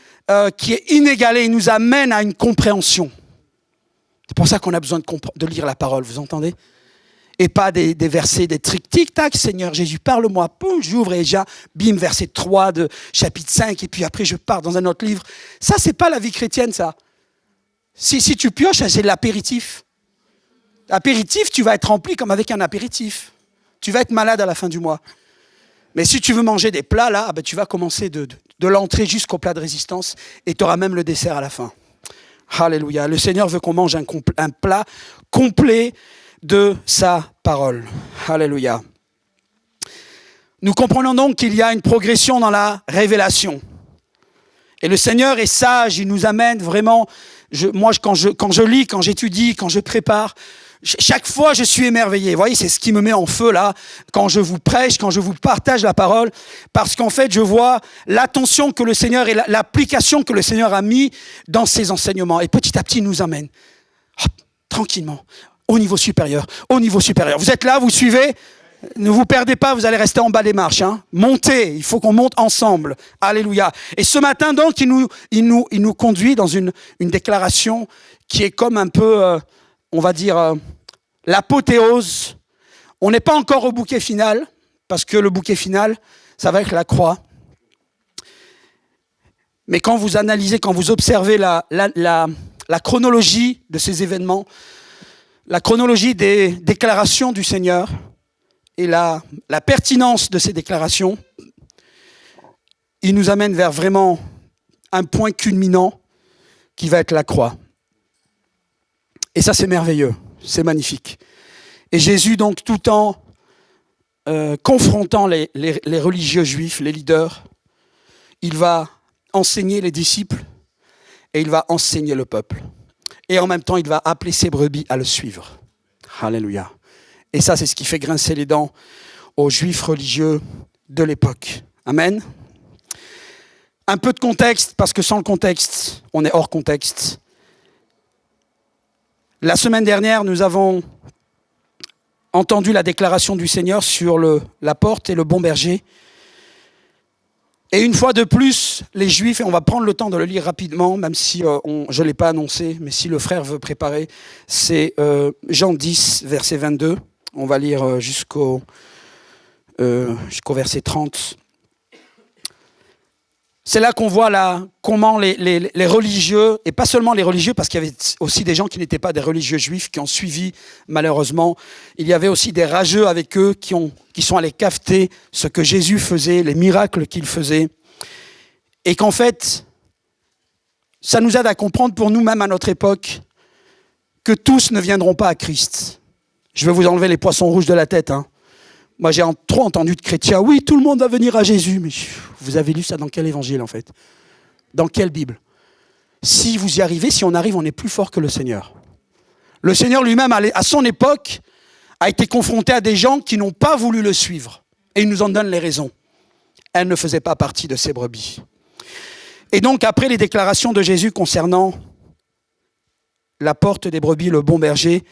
qui est inégalée. Il nous amène à une compréhension. C'est pour ça qu'on a besoin de lire la parole, vous entendez ? Et pas des versets, des trucs, tic-tac, Seigneur Jésus, parle-moi, poum, j'ouvre et déjà, bim, verset 3 de chapitre 5, et puis après je pars dans un autre livre. Ça, c'est pas la vie chrétienne, ça. Si tu pioches, c'est de l'apéritif. L'apéritif, tu vas être rempli comme avec un apéritif. Tu vas être malade à la fin du mois. Mais si tu veux manger des plats, là, tu vas commencer de l'entrée jusqu'au plat de résistance, et tu auras même le dessert à la fin. Alléluia. Le Seigneur veut qu'on mange un plat complet de sa parole. Alléluia. Nous comprenons donc qu'il y a une progression dans la révélation. Et le Seigneur est sage, il nous amène vraiment... Quand je lis, quand j'étudie, quand je prépare, chaque fois je suis émerveillé. Vous voyez, c'est ce qui me met en feu là, quand je vous prêche, quand je vous partage la parole, parce qu'en fait je vois l'attention que le Seigneur et l'application que le Seigneur a mis dans ses enseignements. Et petit à petit il nous amène, tranquillement, au niveau supérieur, au niveau supérieur. Vous êtes là, vous suivez ? Ne vous perdez pas, vous allez rester en bas des marches. Montez, il faut qu'on monte ensemble. Alléluia. Et ce matin, donc, il nous conduit dans une déclaration qui est comme un peu, on va dire, l'apothéose. On n'est pas encore au bouquet final, parce que le bouquet final, ça va être la croix. Mais quand vous analysez, quand vous observez la chronologie de ces événements, la chronologie des déclarations du Seigneur et la pertinence de ces déclarations, il nous amène vers vraiment un point culminant qui va être la croix. Et ça, c'est merveilleux, c'est magnifique. Et Jésus, donc, tout en confrontant les religieux juifs, les leaders, il va enseigner les disciples et il va enseigner le peuple. Et en même temps, il va appeler ses brebis à le suivre. Alléluia. Et ça, c'est ce qui fait grincer les dents aux juifs religieux de l'époque. Amen. Un peu de contexte, parce que sans le contexte, on est hors contexte. La semaine dernière, nous avons entendu la déclaration du Seigneur sur la porte et le bon berger. Et une fois de plus, les Juifs, et on va prendre le temps de le lire rapidement, même si je ne l'ai pas annoncé, mais si le frère veut préparer, c'est Jean 10, verset 22. On va lire jusqu'au verset 30. C'est là qu'on voit comment les religieux, et pas seulement les religieux, parce qu'il y avait aussi des gens qui n'étaient pas des religieux juifs, qui ont suivi, malheureusement. Il y avait aussi des rageux avec eux qui sont allés capter ce que Jésus faisait, les miracles qu'il faisait. Et qu'en fait, ça nous aide à comprendre pour nous-mêmes à notre époque que tous ne viendront pas à Christ. Je vais vous enlever les poissons rouges de la tête. Moi, j'ai trop entendu de chrétiens. Oui, tout le monde va venir à Jésus. Mais vous avez lu ça dans quel évangile, en fait? Dans quelle Bible? Si vous y arrivez, si on arrive, on est plus fort que le Seigneur. Le Seigneur lui-même, à son époque, a été confronté à des gens qui n'ont pas voulu le suivre. Et il nous en donne les raisons. Elle ne faisait pas partie de ses brebis. Et donc, après les déclarations de Jésus concernant la porte des brebis, le bon berger,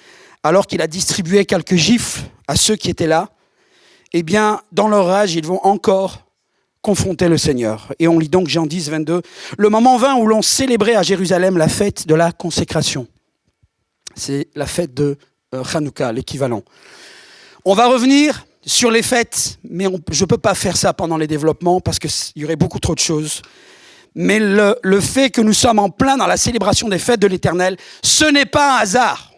alors qu'il a distribué quelques gifles à ceux qui étaient là, eh bien, dans leur rage, ils vont encore confronter le Seigneur. Et on lit donc Jean 10, 22. Le moment vint où l'on célébrait à Jérusalem la fête de la consécration. C'est la fête de Hanouka, l'équivalent. On va revenir sur les fêtes, mais je ne peux pas faire ça pendant les développements parce qu'il y aurait beaucoup trop de choses. Mais le fait que nous sommes en plein dans la célébration des fêtes de l'Éternel, ce n'est pas un hasard.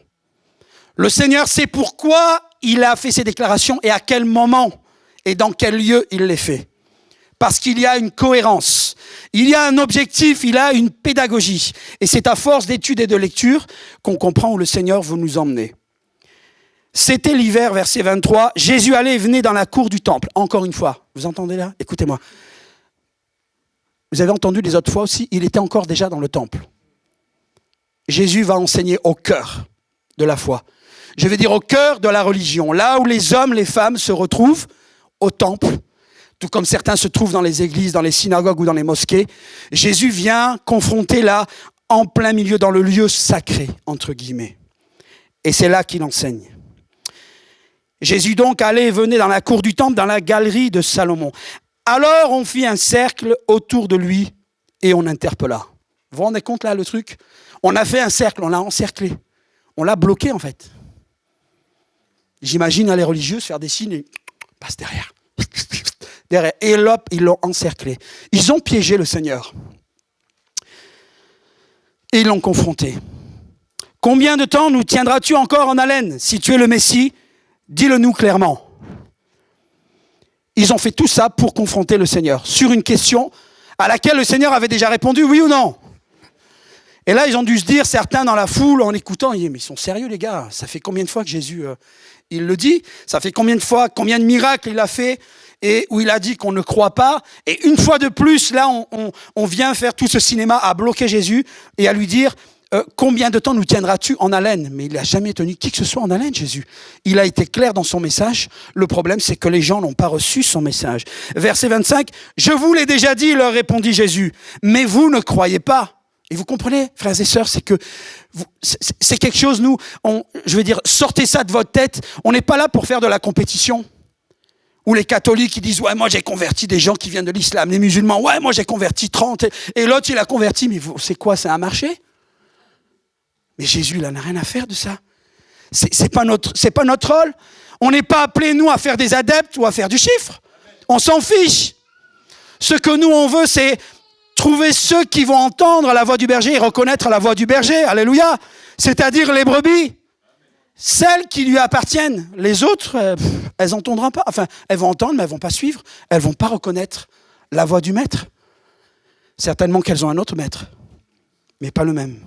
Le Seigneur sait pourquoi il a fait ces déclarations et à quel moment et dans quel lieu il les fait. Parce qu'il y a une cohérence, il y a un objectif, il y a une pédagogie. Et c'est à force d'études et de lecture qu'on comprend où le Seigneur veut nous emmener. C'était l'hiver, verset 23. Jésus allait et venait dans la cour du temple. Encore une fois, vous entendez là? Écoutez-moi. Vous avez entendu les autres fois aussi, il était encore déjà dans le temple. Jésus va enseigner au cœur de la foi. Je vais dire au cœur de la religion. Là où les hommes, les femmes se retrouvent, au temple, tout comme certains se trouvent dans les églises, dans les synagogues ou dans les mosquées, Jésus vient confronter là, en plein milieu, dans le lieu sacré, entre guillemets. Et c'est là qu'il enseigne. Jésus donc allait et venait dans la cour du temple, dans la galerie de Salomon. Alors on fit un cercle autour de lui et on interpella. Vous vous rendez compte là le truc? On a fait un cercle, on l'a encerclé. On l'a bloqué en fait. J'imagine les religieux se faire des signes et passe derrière. Derrière. Et hop, ils l'ont encerclé. Ils ont piégé le Seigneur. Et ils l'ont confronté. Combien de temps nous tiendras-tu encore en haleine? Si tu es le Messie, dis-le-nous clairement. Ils ont fait tout ça pour confronter le Seigneur sur une question à laquelle le Seigneur avait déjà répondu oui ou non. Et là, ils ont dû se dire, certains dans la foule, en écoutant, ils disent, mais ils sont sérieux les gars, ça fait combien de fois que Jésus, il le dit? Ça fait combien de fois, combien de miracles il a fait et où il a dit qu'on ne croit pas? Et une fois de plus, là, on vient faire tout ce cinéma à bloquer Jésus et à lui dire, combien de temps nous tiendras-tu en haleine? Mais il n'a jamais tenu qui que ce soit en haleine, Jésus. Il a été clair dans son message. Le problème, c'est que les gens n'ont pas reçu son message. Verset 25, « Je vous l'ai déjà dit, leur répondit Jésus, mais vous ne croyez pas. » Et vous comprenez, frères et sœurs, c'est que c'est quelque chose, nous, je veux dire, sortez ça de votre tête. On n'est pas là pour faire de la compétition. Ou les catholiques qui disent, ouais, moi j'ai converti des gens qui viennent de l'islam. Les musulmans, ouais, moi j'ai converti 30. Et l'autre, il a converti. Mais c'est quoi, c'est un marché? Mais Jésus, il n'en a rien à faire de ça. C'est pas notre rôle. On n'est pas appelés, nous, à faire des adeptes ou à faire du chiffre. On s'en fiche. Ce que nous, on veut, c'est trouver ceux qui vont entendre la voix du berger et reconnaître la voix du berger. Alléluia. C'est-à-dire les brebis. Celles qui lui appartiennent. Les autres, elles n'entendront pas. Enfin, elles vont entendre, mais elles ne vont pas suivre. Elles ne vont pas reconnaître la voix du maître. Certainement qu'elles ont un autre maître, mais pas le même.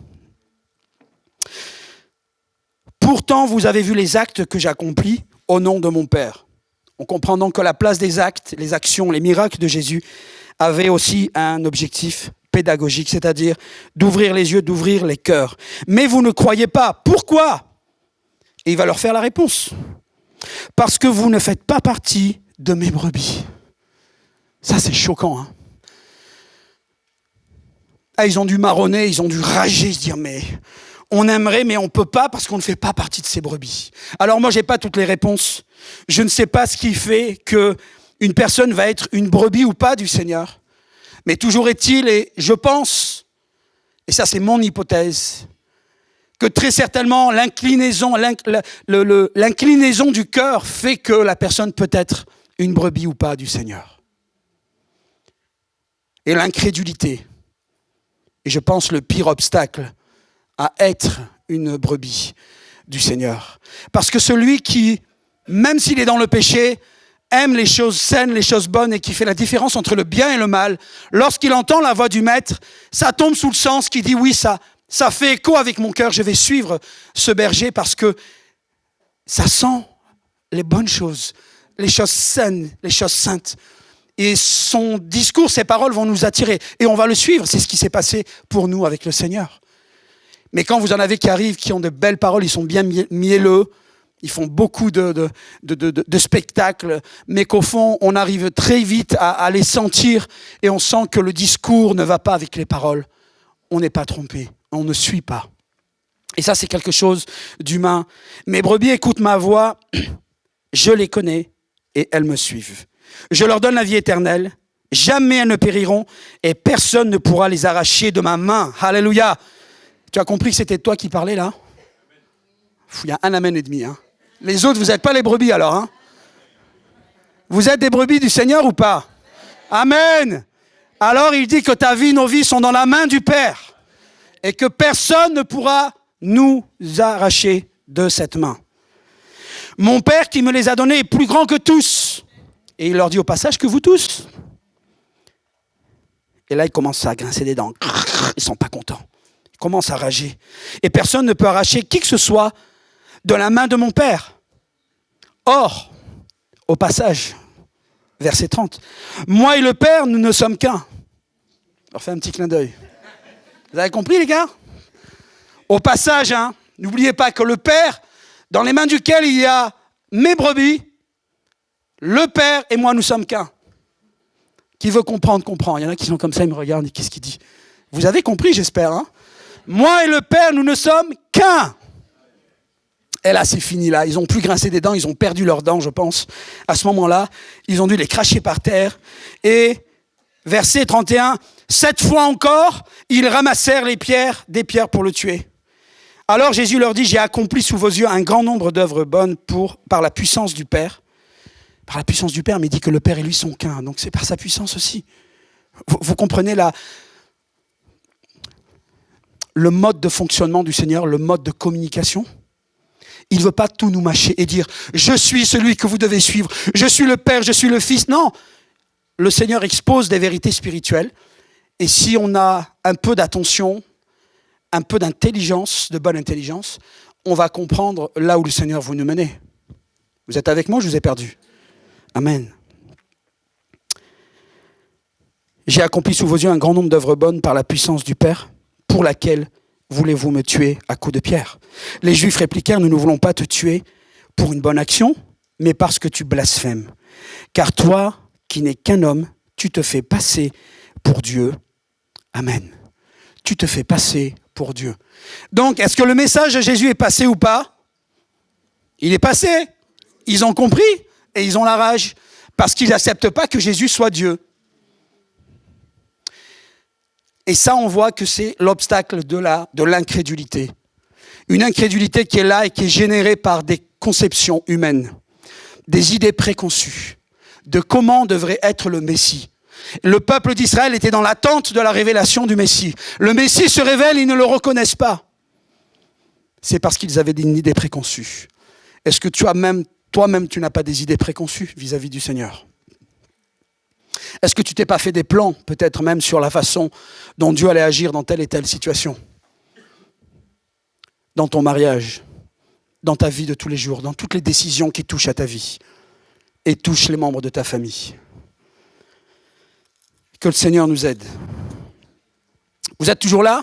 Pourtant, vous avez vu les actes que j'accomplis au nom de mon Père. On comprend donc que la place des actes, les actions, les miracles de Jésus avait aussi un objectif pédagogique, c'est-à-dire d'ouvrir les yeux, d'ouvrir les cœurs. Mais vous ne croyez pas. Pourquoi? Et il va leur faire la réponse. Parce que vous ne faites pas partie de mes brebis. Ça, c'est choquant. Hein? Ah, ils ont dû marronner, ils ont dû rager, se dire, mais on aimerait, mais on ne peut pas parce qu'on ne fait pas partie de ces brebis. Alors moi, je n'ai pas toutes les réponses. Je ne sais pas ce qui fait qu'une personne va être une brebis ou pas du Seigneur. Mais toujours est-il, et je pense, et ça c'est mon hypothèse, que très certainement l'inclinaison du cœur fait que la personne peut être une brebis ou pas du Seigneur. Et l'incrédulité, et je pense le pire obstacle à être une brebis du Seigneur. Parce que celui qui, même s'il est dans le péché, aime les choses saines, les choses bonnes et qui fait la différence entre le bien et le mal, lorsqu'il entend la voix du maître, ça tombe sous le sens qui dit oui, ça fait écho avec mon cœur, je vais suivre ce berger parce que ça sent les bonnes choses, les choses saines, les choses saintes. Et son discours, ses paroles vont nous attirer. Et on va le suivre. C'est ce qui s'est passé pour nous avec le Seigneur. Mais quand vous en avez qui arrivent, qui ont de belles paroles, ils sont bien mielleux, ils font beaucoup de spectacles, mais qu'au fond, on arrive très vite à les sentir et on sent que le discours ne va pas avec les paroles. On n'est pas trompé, on ne suit pas. Et ça, c'est quelque chose d'humain. Mes brebis écoutent ma voix, je les connais et elles me suivent. Je leur donne la vie éternelle, jamais elles ne périront et personne ne pourra les arracher de ma main. Alléluia. Tu as compris que c'était toi qui parlais là ? Il y a un amen et demi. Hein. Les autres, vous n'êtes pas les brebis alors. Hein. Vous êtes des brebis du Seigneur ou pas ? Amen. Alors il dit que ta vie, nos vies sont dans la main du Père et que personne ne pourra nous arracher de cette main. Mon Père qui me les a donnés est plus grand que tous. Et il leur dit au passage que vous tous. Et là, ils commencent à grincer des dents. Ils ne sont pas contents. Ils commencent à rager. Et personne ne peut arracher qui que ce soit de la main de mon Père. Or, au passage, verset 30, moi et le Père, nous ne sommes qu'un. Je leur fais un petit clin d'œil. Vous avez compris, les gars ? Au passage, hein, n'oubliez pas que le Père, dans les mains duquel il y a mes brebis, le Père et moi, nous sommes qu'un. Qui veut comprendre, comprend. Il y en a qui sont comme ça, ils me regardent et qu'est-ce qu'il dit ? Vous avez compris, j'espère. Hein ? Moi et le Père, nous ne sommes qu'un. Et là, c'est fini, là. Ils n'ont plus grincé des dents, ils ont perdu leurs dents, je pense. À ce moment-là, ils ont dû les cracher par terre. Et, verset 31, 7 fois encore, ils ramassèrent des pierres pour le tuer. Alors Jésus leur dit, j'ai accompli sous vos yeux un grand nombre d'œuvres bonnes par la puissance du Père. Par la puissance du Père, mais il dit que le Père et lui sont qu'un. Donc c'est par sa puissance aussi. Vous comprenez le mode de fonctionnement du Seigneur, le mode de communication ? Il ne veut pas tout nous mâcher et dire « Je suis celui que vous devez suivre, je suis le Père, je suis le Fils ». Non, le Seigneur expose des vérités spirituelles. Et si on a un peu d'attention, un peu d'intelligence, de bonne intelligence, on va comprendre là où le Seigneur veut nous mener. Vous êtes avec moi ou je vous ai perdu ? Amen. J'ai accompli sous vos yeux un grand nombre d'œuvres bonnes par la puissance du Père, pour laquelle voulez-vous me tuer à coups de pierre ? Les Juifs répliquèrent, nous ne voulons pas te tuer pour une bonne action, mais parce que tu blasphèmes. Car toi, qui n'es qu'un homme, tu te fais passer pour Dieu. Amen. Tu te fais passer pour Dieu. Donc, est-ce que le message de Jésus est passé ou pas ? Il est passé. Ils ont compris. Et ils ont la rage, parce qu'ils n'acceptent pas que Jésus soit Dieu. Et ça, on voit que c'est l'obstacle de l'incrédulité. Une incrédulité qui est là et qui est générée par des conceptions humaines, des idées préconçues de comment devrait être le Messie. Le peuple d'Israël était dans l'attente de la révélation du Messie. Le Messie se révèle, ils ne le reconnaissent pas. C'est parce qu'ils avaient une idée préconçue. Est-ce que toi-même, tu n'as pas des idées préconçues vis-à-vis du Seigneur ? Est-ce que tu t'es pas fait des plans, peut-être même sur la façon dont Dieu allait agir dans telle et telle situation ? Dans ton mariage, dans ta vie de tous les jours, dans toutes les décisions qui touchent à ta vie et touchent les membres de ta famille. Que le Seigneur nous aide. Vous êtes toujours là ?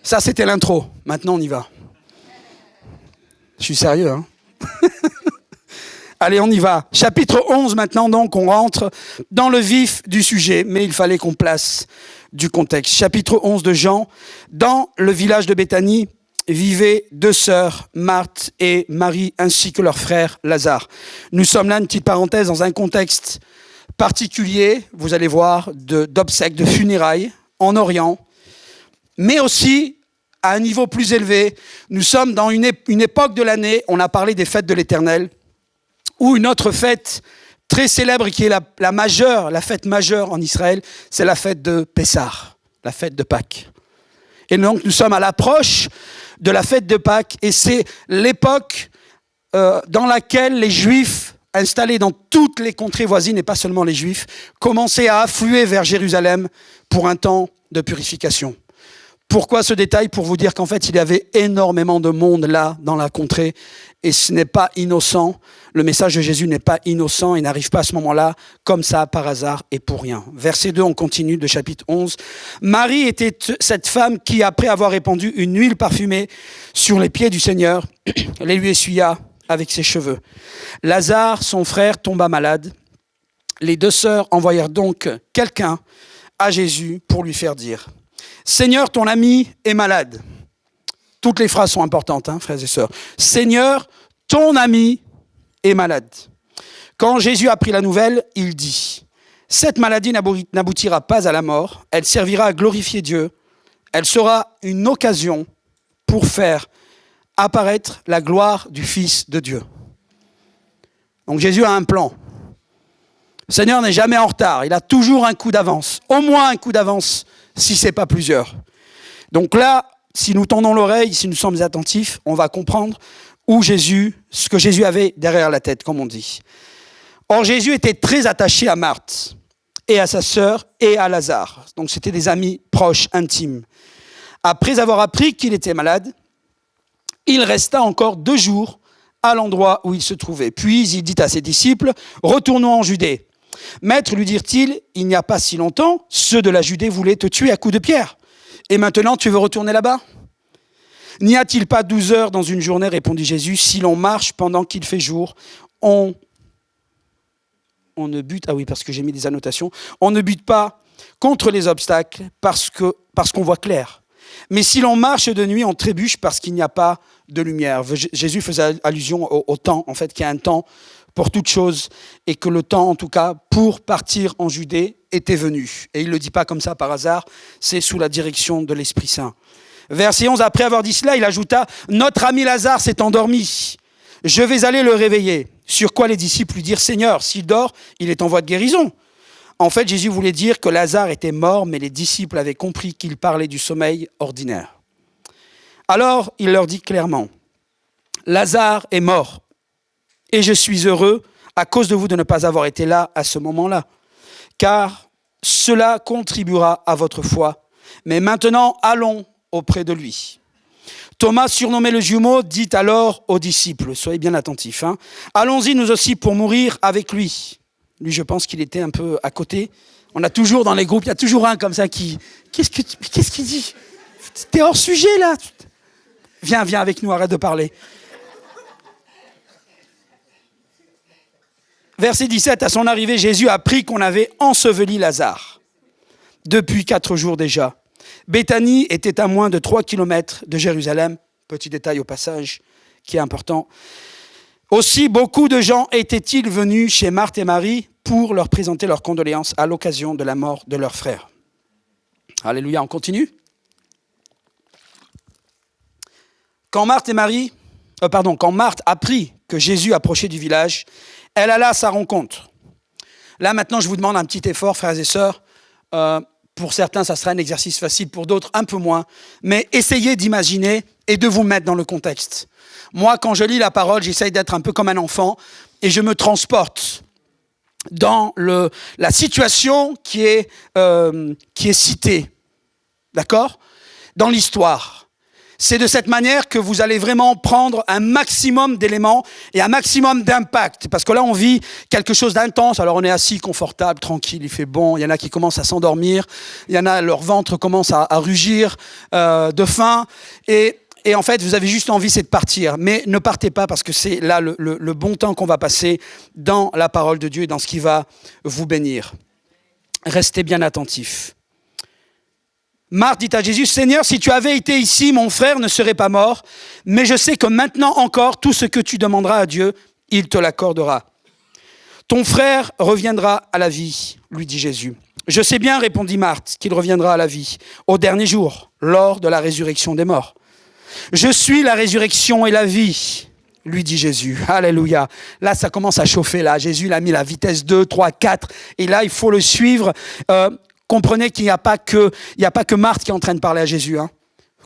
Ça, c'était l'intro. Maintenant, on y va. Je suis sérieux, hein ? Allez, on y va. Chapitre 11 maintenant, donc, on rentre dans le vif du sujet, mais il fallait qu'on place du contexte. Chapitre 11 de Jean, dans le village de Béthanie, vivaient 2 sœurs, Marthe et Marie, ainsi que leur frère Lazare. Nous sommes là, une petite parenthèse, dans un contexte particulier, vous allez voir, d'obsèques, de funérailles en Orient, mais aussi à un niveau plus élevé. Nous sommes dans une époque de l'année, on a parlé des fêtes de l'Éternel, ou une autre fête très célèbre qui est la fête majeure en Israël, c'est la fête de Pessah, la fête de Pâques. Et donc nous sommes à l'approche de la fête de Pâques et c'est l'époque dans laquelle les Juifs installés dans toutes les contrées voisines, et pas seulement les Juifs, commençaient à affluer vers Jérusalem pour un temps de purification. Pourquoi ce détail? Pour vous dire qu'en fait, il y avait énormément de monde là, dans la contrée, et ce n'est pas innocent. Le message de Jésus n'est pas innocent, il n'arrive pas à ce moment-là, comme ça, par hasard et pour rien. Verset 2, on continue de chapitre 11. Marie était cette femme qui, après avoir répandu une huile parfumée sur les pieds du Seigneur, les lui essuya avec ses cheveux. Lazare, son frère, tomba malade. Les deux sœurs envoyèrent donc quelqu'un à Jésus pour lui faire dire: Seigneur, ton ami est malade. Toutes les phrases sont importantes, hein, frères et sœurs. Seigneur, ton ami est malade. Quand Jésus apprit la nouvelle, il dit: cette maladie n'aboutira pas à la mort, elle servira à glorifier Dieu, elle sera une occasion pour faire apparaître la gloire du Fils de Dieu. Donc Jésus a un plan. Le Seigneur n'est jamais en retard, il a toujours un coup d'avance, au moins un coup d'avance, si ce n'est pas plusieurs. Donc là, si nous tendons l'oreille, si nous sommes attentifs, on va comprendre ce que Jésus avait derrière la tête, comme on dit. Or, Jésus était très attaché à Marthe, et à sa sœur, et à Lazare. Donc c'était des amis proches, intimes. Après avoir appris qu'il était malade, il resta encore 2 jours à l'endroit où il se trouvait. Puis il dit à ses disciples: retournons en Judée. Maître, lui dirent-ils, il n'y a pas si longtemps, ceux de la Judée voulaient te tuer à coups de pierre. Et maintenant, tu veux retourner là-bas? N'y a-t-il pas 12 heures dans une journée, répondit Jésus, si l'on marche pendant qu'il fait jour, on ne bute, parce que j'ai mis des annotations, on ne bute pas contre les obstacles parce qu'on voit clair. Mais si l'on marche de nuit, on trébuche parce qu'il n'y a pas de lumière. Jésus faisait allusion au temps, en fait, qu'il y a un temps pour toute chose, et que le temps, en tout cas, pour partir en Judée, était venu. Et il ne le dit pas comme ça par hasard, c'est sous la direction de l'Esprit Saint. Verset 11, après avoir dit cela, il ajouta: notre ami Lazare s'est endormi, je vais aller le réveiller. Sur quoi les disciples lui dirent: Seigneur, s'il dort, il est en voie de guérison. En fait, Jésus voulait dire que Lazare était mort, mais les disciples avaient compris qu'il parlait du sommeil ordinaire. Alors, il leur dit clairement: Lazare est mort, et je suis heureux à cause de vous de ne pas avoir été là à ce moment-là, car cela contribuera à votre foi. Mais maintenant, allons auprès de lui. Thomas, surnommé le jumeau, dit alors aux disciples, soyez bien attentifs, allons-y nous aussi pour mourir avec lui. Lui, je pense qu'il était un peu à côté. On a toujours dans les groupes, il y a toujours un comme ça qui... Qu'est-ce qu'il dit? T'es hors sujet là. Viens avec nous, arrête de parler. Verset 17, à son arrivée, Jésus apprit qu'on avait enseveli Lazare depuis 4 jours déjà. Béthanie était à moins de 3 kilomètres de Jérusalem. Petit détail au passage qui est important. Aussi, beaucoup de gens étaient-ils venus chez Marthe et Marie pour leur présenter leurs condoléances à l'occasion de la mort de leur frère. Alléluia, on continue. Quand Marthe apprit que Jésus approchait du village, elle alla à sa rencontre. Là, maintenant, je vous demande un petit effort, frères et sœurs. Pour certains, ça sera un exercice facile, pour d'autres, un peu moins. Mais essayez d'imaginer et de vous mettre dans le contexte. Moi, quand je lis la parole, j'essaye d'être un peu comme un enfant et je me transporte dans la situation qui est citée. D'accord? Dans l'histoire. C'est de cette manière que vous allez vraiment prendre un maximum d'éléments et un maximum d'impact. Parce que là, on vit quelque chose d'intense. Alors, on est assis, confortable, tranquille, il fait bon. Il y en a qui commencent à s'endormir. Il y en a, leur ventre commence à rugir de faim. Et en fait, vous avez juste envie, c'est de partir. Mais ne partez pas parce que c'est là le bon temps qu'on va passer dans la parole de Dieu et dans ce qui va vous bénir. Restez bien attentifs. Marthe dit à Jésus: Seigneur, si tu avais été ici, mon frère ne serait pas mort, mais je sais que maintenant encore, tout ce que tu demanderas à Dieu, il te l'accordera. Ton frère reviendra à la vie, lui dit Jésus. Je sais bien, répondit Marthe, qu'il reviendra à la vie, au dernier jour, lors de la résurrection des morts. Je suis la résurrection et la vie, lui dit Jésus. Alléluia. Là, ça commence à chauffer. Là, Jésus il a mis la vitesse 2, 3, 4, et là, il faut le suivre. Comprenez qu'il n'y a pas que Marthe qui est en train de parler à Jésus.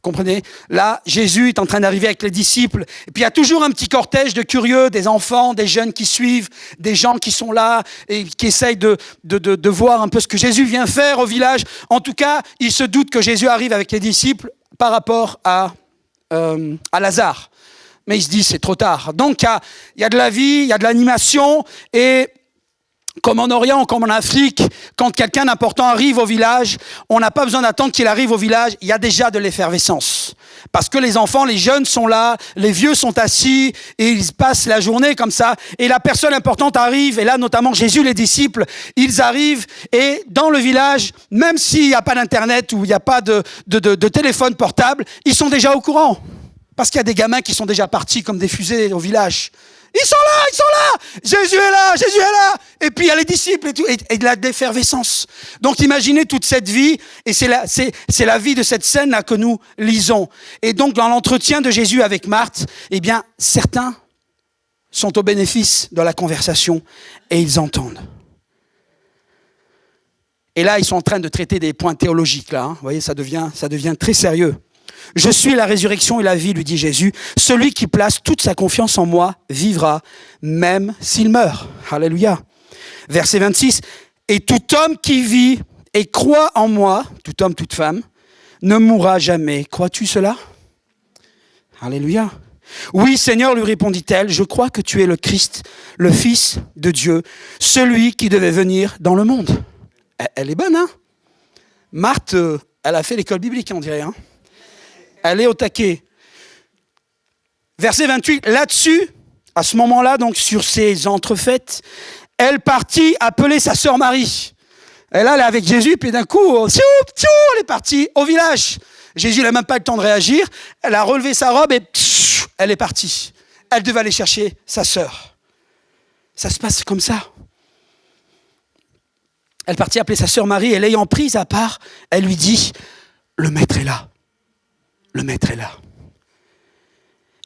Comprenez? Là, Jésus est en train d'arriver avec les disciples. Et puis, il y a toujours un petit cortège de curieux, des enfants, des jeunes qui suivent, des gens qui sont là et qui essayent de voir un peu ce que Jésus vient faire au village. En tout cas, ils se doutent que Jésus arrive avec les disciples par rapport à Lazare. Mais ils se disent, c'est trop tard. Donc, il y a de la vie, il y a de l'animation. Et comme en Orient, comme en Afrique, quand quelqu'un d'important arrive au village, on n'a pas besoin d'attendre qu'il arrive au village. Il y a déjà de l'effervescence. Parce que les enfants, les jeunes sont là, les vieux sont assis, et ils passent la journée comme ça. Et la personne importante arrive, et là, notamment Jésus, les disciples, ils arrivent, et dans le village, même s'il n'y a pas d'internet ou il n'y a pas de téléphone portable, ils sont déjà au courant. Parce qu'il y a des gamins qui sont déjà partis comme des fusées au village. Ils sont là, Jésus est là. Et puis il y a les disciples et tout, et de l'effervescence. Donc imaginez toute cette vie, et c'est la vie de cette scène-là que nous lisons. Et donc dans l'entretien de Jésus avec Marthe, eh bien certains sont au bénéfice de la conversation et ils entendent. Et là, ils sont en train de traiter des points théologiques, là. Vous voyez, ça devient très sérieux. « Je suis la résurrection et la vie, lui dit Jésus. Celui qui place toute sa confiance en moi vivra, même s'il meurt. » Alléluia. Verset 26. « Et tout homme qui vit et croit en moi, tout homme, toute femme, ne mourra jamais. Crois-tu cela ?» Alléluia. « Oui, Seigneur, lui répondit-elle, je crois que tu es le Christ, le Fils de Dieu, celui qui devait venir dans le monde. » Elle est bonne, hein? Marthe, elle a fait l'école biblique, on dirait, hein? Elle est au taquet. Verset 28, là-dessus, à ce moment-là, donc sur ces entrefaites, elle partit appeler sa sœur Marie. Et là, elle est avec Jésus, puis d'un coup, elle est partie au village. Jésus n'a même pas le temps de réagir. Elle a relevé sa robe et elle est partie. Elle devait aller chercher sa sœur. Ça se passe comme ça. Elle partit appeler sa sœur Marie et l'ayant prise à part, elle lui dit, le maître est là. Le maître est là.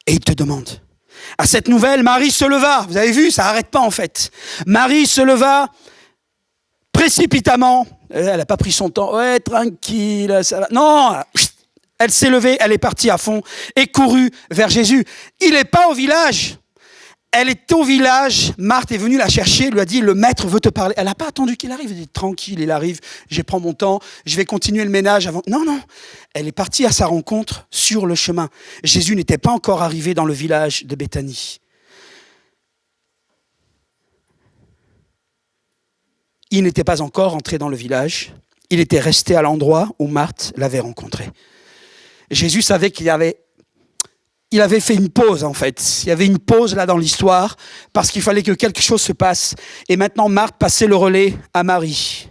Et il te demande. À cette nouvelle, Marie se leva. Vous avez vu, ça n'arrête pas en fait. Marie se leva précipitamment. Elle n'a pas pris son temps. Ouais, tranquille, ça va. Non, elle s'est levée, elle est partie à fond et courut vers Jésus. Il n'est pas au village. Elle est au village, Marthe est venue la chercher, lui a dit, le maître veut te parler. Elle n'a pas attendu qu'il arrive, elle a dit, tranquille, il arrive, je prends mon temps, je vais continuer le ménage avant. Non, elle est partie à sa rencontre sur le chemin. Jésus n'était pas encore arrivé dans le village de Béthanie. Il n'était pas encore entré dans le village, il était resté à l'endroit où Marthe l'avait rencontré. Jésus savait qu'il avait fait une pause en fait. Il y avait une pause là dans l'histoire parce qu'il fallait que quelque chose se passe. Et maintenant, Marthe passait le relais à Marie.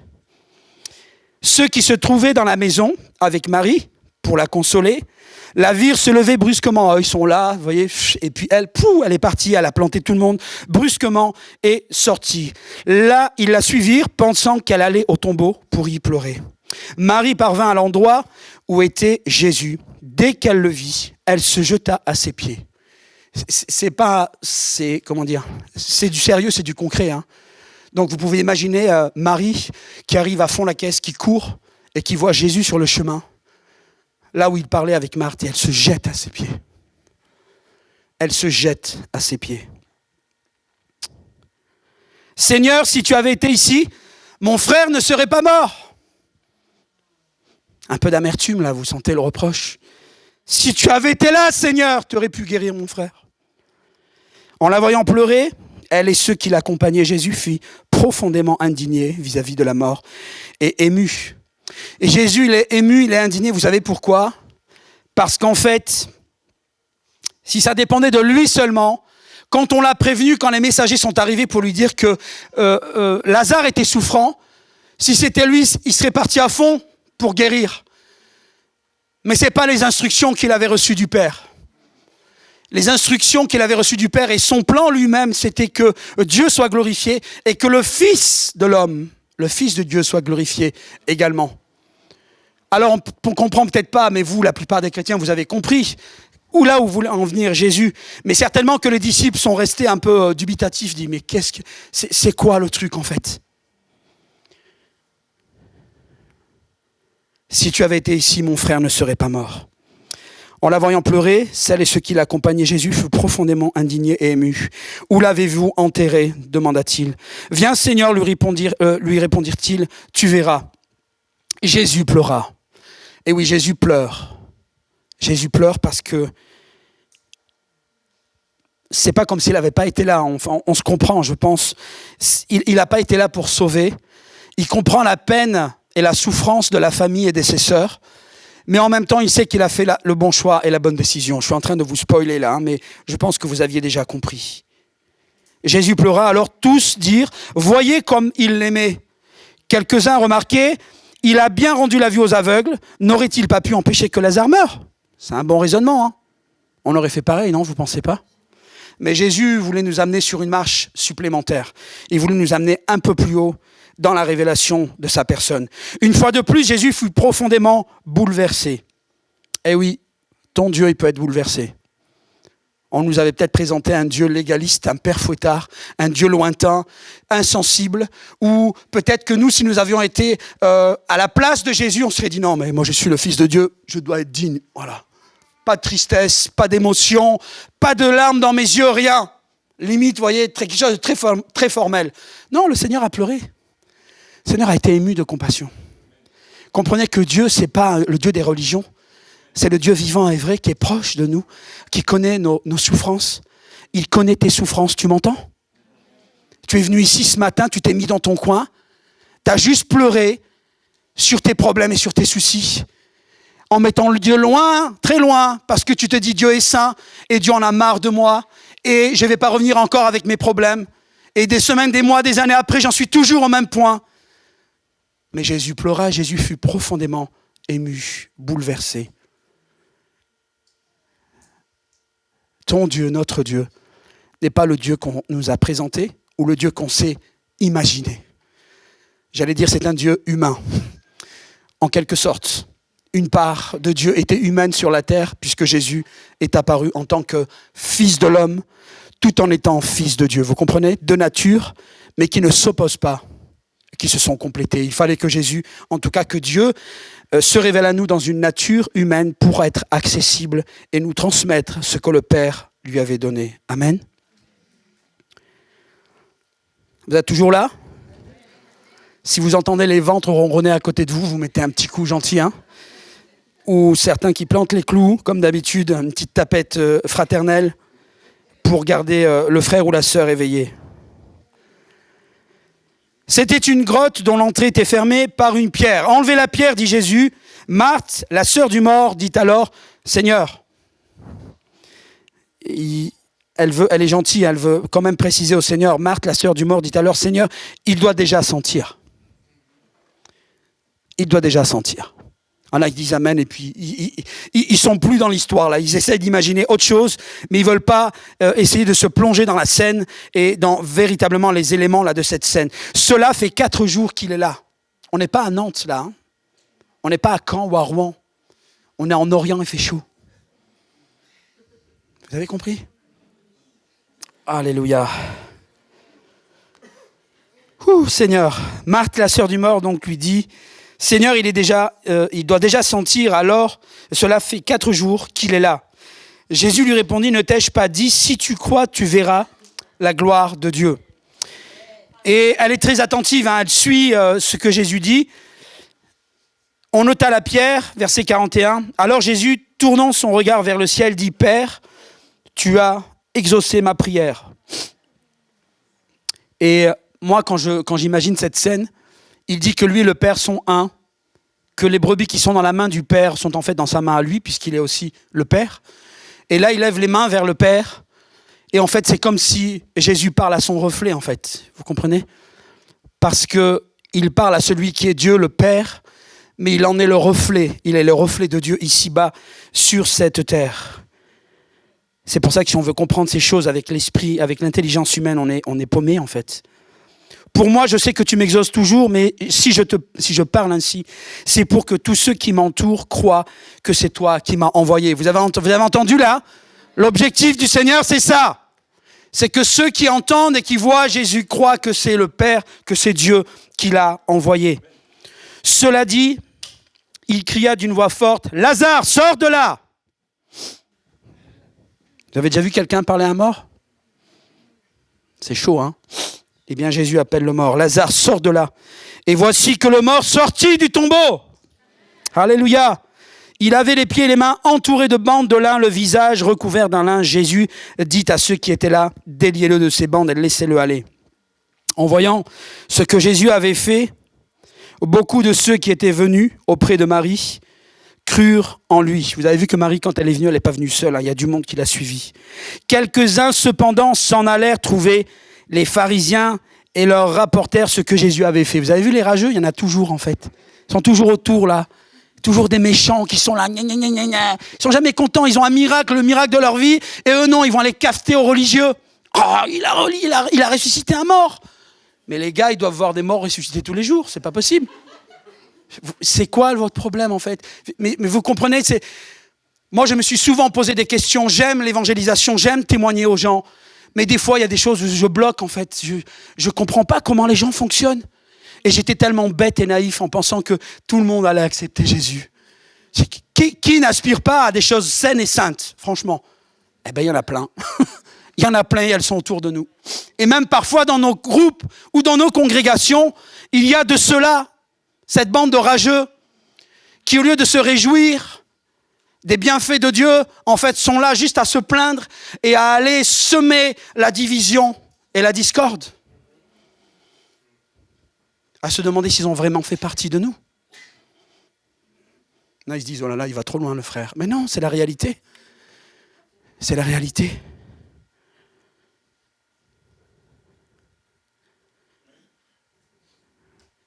Ceux qui se trouvaient dans la maison avec Marie pour la consoler, la virent se lever brusquement. Ils sont là, vous voyez. Et puis elle est partie, elle a planté tout le monde brusquement et sortie. Là, ils la suivirent pensant qu'elle allait au tombeau pour y pleurer. Marie parvint à l'endroit où était Jésus. Dès qu'elle le vit, elle se jeta à ses pieds. C'est du sérieux, c'est du concret. Hein. Donc vous pouvez imaginer Marie qui arrive à fond la caisse, qui court et qui voit Jésus sur le chemin, là où il parlait avec Marthe, et elle se jette à ses pieds. Elle se jette à ses pieds. Seigneur, si tu avais été ici, mon frère ne serait pas mort. Un peu d'amertume là, vous sentez le reproche. Si tu avais été là, Seigneur, tu aurais pu guérir mon frère. En la voyant pleurer, elle et ceux qui l'accompagnaient, Jésus fut profondément indigné vis-à-vis de la mort et ému. Et Jésus, il est ému, il est indigné. Vous savez pourquoi? Parce qu'en fait, si ça dépendait de lui seulement, quand on l'a prévenu, quand les messagers sont arrivés pour lui dire que Lazare était souffrant, si c'était lui, il serait parti à fond pour guérir. Mais ce n'est pas les instructions qu'il avait reçues du Père. Les instructions qu'il avait reçues du Père et son plan lui-même, c'était que Dieu soit glorifié et que le Fils de l'homme, le Fils de Dieu soit glorifié également. Alors on ne comprend peut-être pas, mais vous, la plupart des chrétiens, vous avez compris là où voulait en venir Jésus. Mais certainement que les disciples sont restés un peu dubitatifs, disent mais c'est quoi le truc en fait? Si tu avais été ici, mon frère ne serait pas mort. En la voyant pleurer, celles et ceux qui l'accompagnaient, Jésus fut profondément indigné et ému. « Où l'avez-vous enterré ?» demanda-t-il. « Viens, Seigneur, lui répondirent-ils, tu verras. » Jésus pleura. Et oui, Jésus pleure. Jésus pleure parce que c'est pas comme s'il n'avait pas été là. On se comprend, je pense. Il n'a pas été là pour sauver. Il comprend la peine et la souffrance de la famille et de ses sœurs. Mais en même temps, il sait qu'il a fait le bon choix et la bonne décision. Je suis en train de vous spoiler là, mais je pense que vous aviez déjà compris. Jésus pleura, alors tous dirent, voyez comme il l'aimait. Quelques-uns remarquaient, il a bien rendu la vue aux aveugles, n'aurait-il pas pu empêcher que Lazare meure? C'est un bon raisonnement, hein. On aurait fait pareil, non, vous ne pensez pas? Mais Jésus voulait nous amener sur une marche supplémentaire. Il voulait nous amener un peu plus haut dans la révélation de sa personne. Une fois de plus, Jésus fut profondément bouleversé. Eh oui, ton Dieu, il peut être bouleversé. On nous avait peut-être présenté un Dieu légaliste, un père fouettard, un Dieu lointain, insensible, ou peut-être que nous, si nous avions été à la place de Jésus, on se serait dit non, mais moi je suis le Fils de Dieu, je dois être digne. Voilà. Pas de tristesse, pas d'émotion, pas de larmes dans mes yeux, rien. Limite, vous voyez, quelque chose de très formel. Non, le Seigneur a pleuré. Le Seigneur a été ému de compassion. Comprenez que Dieu, ce n'est pas le Dieu des religions. C'est le Dieu vivant et vrai qui est proche de nous, qui connaît nos souffrances. Il connaît tes souffrances, tu m'entends? Tu es venu ici ce matin, tu t'es mis dans ton coin, tu as juste pleuré sur tes problèmes et sur tes soucis, en mettant le Dieu loin, très loin, parce que tu te dis Dieu est saint et Dieu en a marre de moi et je ne vais pas revenir encore avec mes problèmes. Et des semaines, des mois, des années après, j'en suis toujours au même point. Mais Jésus pleura, Jésus fut profondément ému, bouleversé. Ton Dieu, notre Dieu, n'est pas le Dieu qu'on nous a présenté ou le Dieu qu'on s'est imaginé. J'allais dire c'est un Dieu humain, en quelque sorte. Une part de Dieu était humaine sur la terre puisque Jésus est apparu en tant que fils de l'homme, tout en étant fils de Dieu. Vous comprenez? De nature, mais qui ne s'opposent pas, qui se sont complétés. Il fallait que Jésus, en tout cas que Dieu, se révèle à nous dans une nature humaine pour être accessible et nous transmettre ce que le Père lui avait donné. Amen. Vous êtes toujours là? Si vous entendez les ventres ronronner à côté de vous, vous mettez un petit coup gentil, hein? Ou certains qui plantent les clous, comme d'habitude, une petite tapette fraternelle pour garder le frère ou la sœur éveillé. C'était une grotte dont l'entrée était fermée par une pierre. Enlevez la pierre, dit Jésus. Marthe, la sœur du mort, dit alors, Seigneur. Elle est gentille, elle veut quand même préciser au Seigneur. Marthe, la sœur du mort, dit alors, Seigneur, il doit déjà sentir. Il doit déjà sentir. Il y en a qui disent Amen et puis ils sont plus dans l'histoire là. Ils essaient d'imaginer autre chose, mais ils veulent pas essayer de se plonger dans la scène et dans véritablement les éléments là de cette scène. Cela fait 4 jours qu'il est là. On n'est pas à Nantes là. Hein. On n'est pas à Caen ou à Rouen. On est en Orient, il fait chaud. Vous avez compris? Alléluia. Seigneur. Marthe, la sœur du mort, donc lui dit. Seigneur, il doit déjà sentir, alors cela fait 4 jours qu'il est là. Jésus lui répondit, ne t'ai-je pas dit, si tu crois, tu verras la gloire de Dieu. Et elle est très attentive, hein, elle suit ce que Jésus dit. On ôta la pierre, verset 41. Alors Jésus, tournant son regard vers le ciel, dit, Père, tu as exaucé ma prière. Et moi, quand j'imagine cette scène, il dit que lui et le Père sont un, que les brebis qui sont dans la main du Père sont en fait dans sa main à lui, puisqu'il est aussi le Père. Et là, il lève les mains vers le Père. Et en fait, c'est comme si Jésus parle à son reflet, en fait. Vous comprenez? Parce qu'il parle à celui qui est Dieu, le Père, mais il en est le reflet. Il est le reflet de Dieu ici-bas, sur cette terre. C'est pour ça que si on veut comprendre ces choses avec l'esprit, avec l'intelligence humaine, on est paumé, en fait. Pour moi, je sais que tu m'exauces toujours, mais si je parle ainsi, c'est pour que tous ceux qui m'entourent croient que c'est toi qui m'as envoyé. Vous avez entendu là? L'objectif du Seigneur, c'est ça. C'est que ceux qui entendent et qui voient Jésus croient que c'est le Père, que c'est Dieu qui l'a envoyé. Cela dit, il cria d'une voix forte, « Lazare, sors de là !» Vous avez déjà vu quelqu'un parler à un mort? C'est chaud, hein? Eh bien, Jésus appelle le mort. Lazare, sort de là. Et voici que le mort sortit du tombeau. Alléluia. Il avait les pieds et les mains entourés de bandes de lin, le visage recouvert d'un lin. Jésus dit à ceux qui étaient là, déliez-le de ces bandes et laissez-le aller. En voyant ce que Jésus avait fait, beaucoup de ceux qui étaient venus auprès de Marie crurent en lui. Vous avez vu que Marie, quand elle est venue, elle n'est pas venue seule. Il y a du monde qui l'a suivie. Quelques-uns, cependant, s'en allèrent trouver les pharisiens et leur rapportèrent ce que Jésus avait fait. Vous avez vu les rageux? Il y en a toujours, en fait. Ils sont toujours autour, là. Toujours des méchants qui sont là. Gna, gna, gna, gna, gna. Ils sont jamais contents. Ils ont un miracle, le miracle de leur vie. Et eux, non, ils vont aller cafeter aux religieux. Oh, il a ressuscité un mort. Mais les gars, ils doivent voir des morts ressuscités tous les jours. C'est pas possible. C'est quoi votre problème, en fait? Mais vous comprenez, moi, je me suis souvent posé des questions. J'aime l'évangélisation, j'aime témoigner aux gens. Mais des fois, il y a des choses où je bloque, en fait. Je comprends pas comment les gens fonctionnent. Et j'étais tellement bête et naïf en pensant que tout le monde allait accepter Jésus. Qui n'aspire pas à des choses saines et saintes, franchement? Eh bien, il y en a plein. Il y en a plein et elles sont autour de nous. Et même parfois dans nos groupes ou dans nos congrégations, il y a de cela, cette bande de rageux, qui au lieu de se réjouir des bienfaits de Dieu, en fait, sont là juste à se plaindre et à aller semer la division et la discorde. À se demander s'ils ont vraiment fait partie de nous. Là, ils se disent, oh là là, il va trop loin le frère. Mais non, c'est la réalité. C'est la réalité.